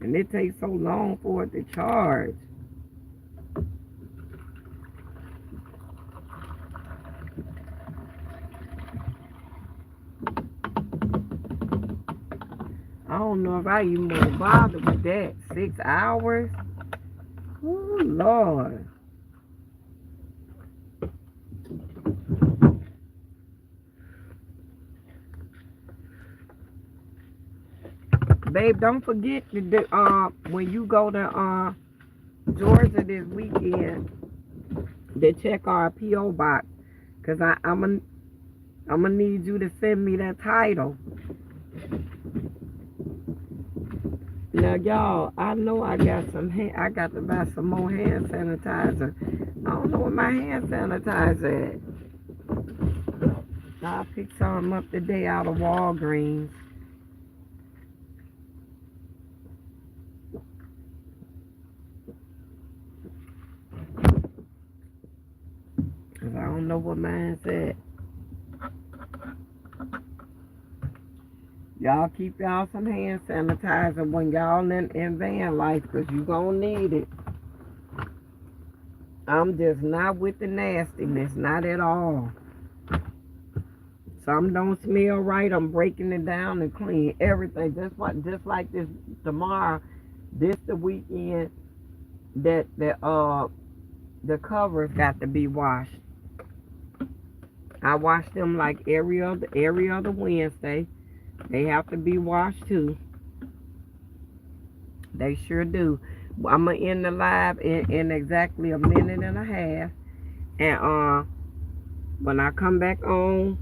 A: and it takes so long for it to charge. I don't know if I even want to bother with that. 6 hours? Oh, Lord. Babe, don't forget to do, when you go to Georgia this weekend to check our P.O. box. Because I'm gonna need you to send me that title. Now, y'all, I know I got I got to buy some more hand sanitizer. I don't know where my hand sanitizer at. I picked some up today out of Walgreens. Cause I don't know what mine's at. Y'all keep y'all some hand sanitizer when y'all in van life, cause you gonna need it. I'm just not with the nastiness, not at all. Some don't smell right. I'm breaking it down and clean everything. Just like this tomorrow. This the weekend that the covers got to be washed. I wash them like every other Wednesday. They have to be washed too. They sure do. I'm gonna end the live in exactly a minute and a half. And when I come back on,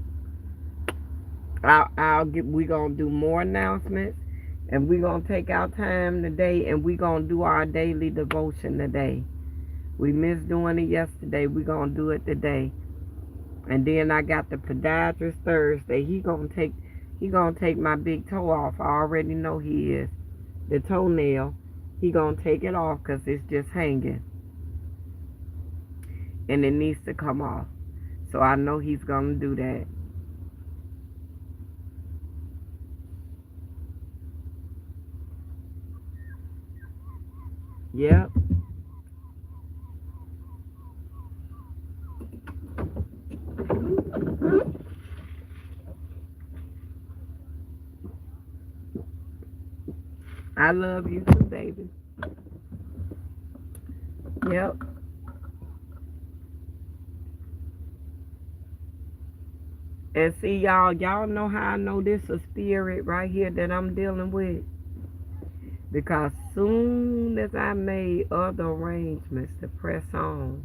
A: we gonna do more announcements, and we gonna take our time today, and we gonna do our daily devotion today. We missed doing it yesterday. We gonna do it today. And then I got the podiatrist Thursday. He gonna take my big toe off. I already know he is. The toenail. He gonna take it off because it's just hanging. And it needs to come off. So I know he's gonna do that. Yep. I love you too, baby. Yep. And see, y'all know how I know this a spirit right here that I'm dealing with. Because soon as I made other arrangements to press on,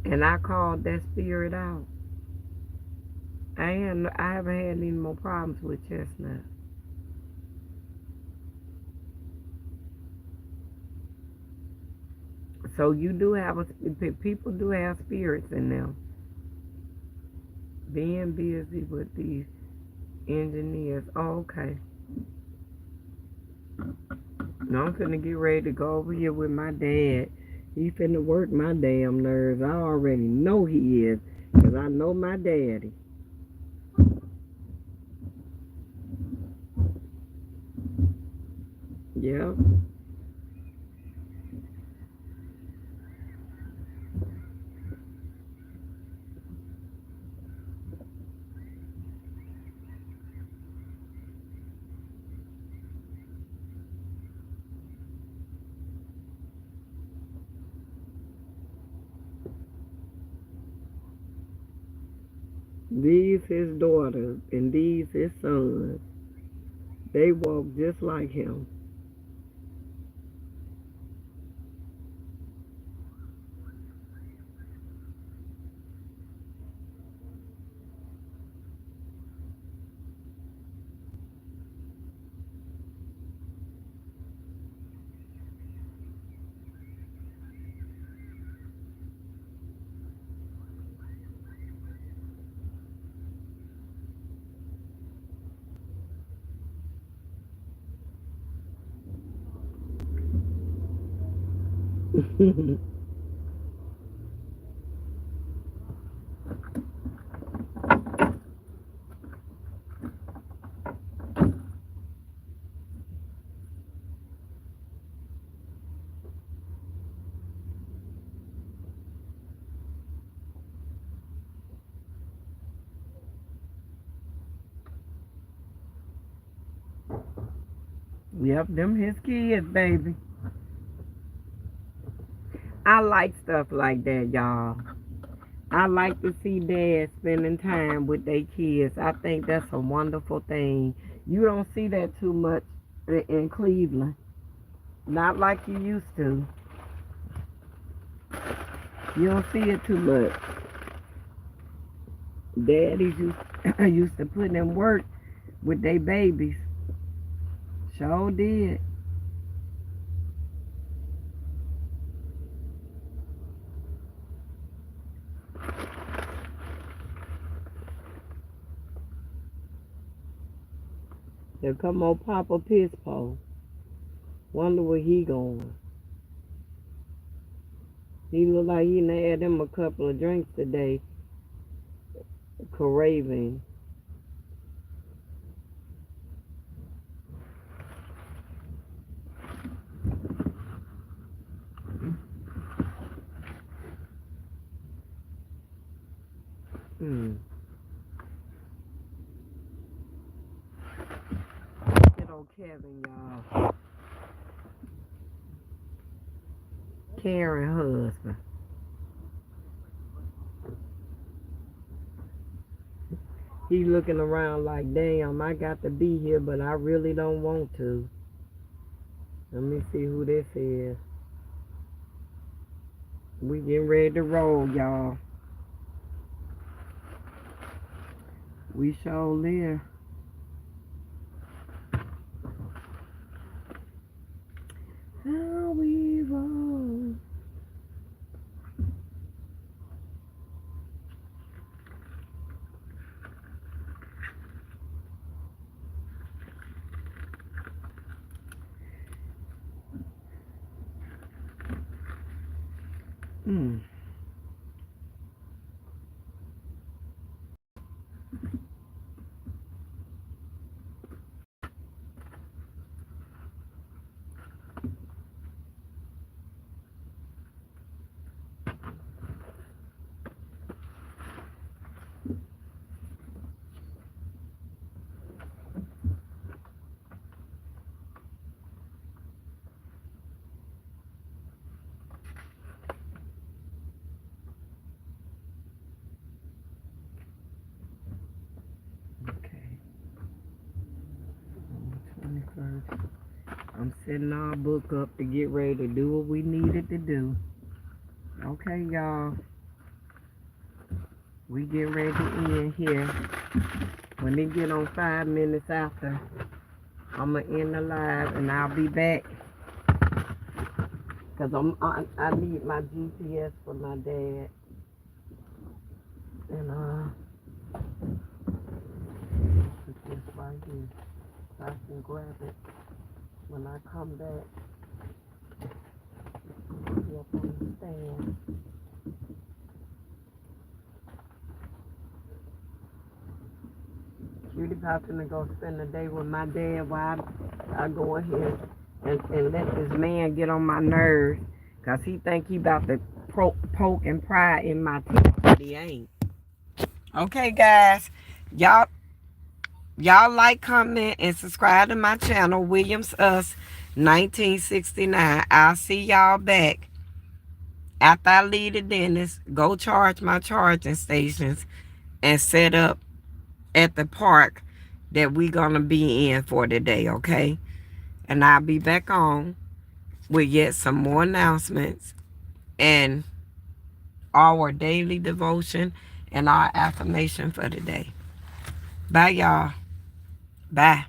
A: and I called that spirit out, I haven't had any more problems with Chestnut. So you do have people do have spirits in them. Being busy with these engineers. Oh, okay. Now I'm finna get ready to go over here with my dad. He finna work my damn nerves. I already know he is. Because I know my daddy. Yeah. These his daughters and these his sons. They walk just like him. Yep, them his kids, baby. I like stuff like that, y'all. I like to see dads spending time with their kids. I think that's a wonderful thing. You don't see that too much in Cleveland. Not like you used to. You don't see it too much. Daddies used to put in work with their babies. Sure did. Here come old Papa Pispo. Wonder where he going. He look like he done had him a couple of drinks today. Craving. Hmm. Good old Kevin, y'all. Karen husband. He looking around like, damn, I got to be here, but I really don't want to. Let me see who this is. We getting ready to roll, y'all. We sure live. How we roll. Hmm. Okay. On the 21st. I'm setting our book up to get ready to do what we needed to do. Okay, y'all. We get ready to end here. When it get on 5 minutes after, I'm going to end the live and I'll be back. Because I need my GPS for my dad. And put this right here so I can grab it when I come back. Be up on the stand. Cutie Pop gonna go spend the day with my dad while I go ahead and let this man get on my nerves. Cause he think he about to poke and pry in my teeth, but he ain't. Okay, guys. Y'all like, comment, and subscribe to my channel, Williams Us 1969. I'll see y'all back after I leave the dentist. Go charge my charging stations and set up at the park that we gonna be in for today, okay? And I'll be back on with yet some more announcements and our daily devotion and our affirmation for today. Bye, y'all. Bye.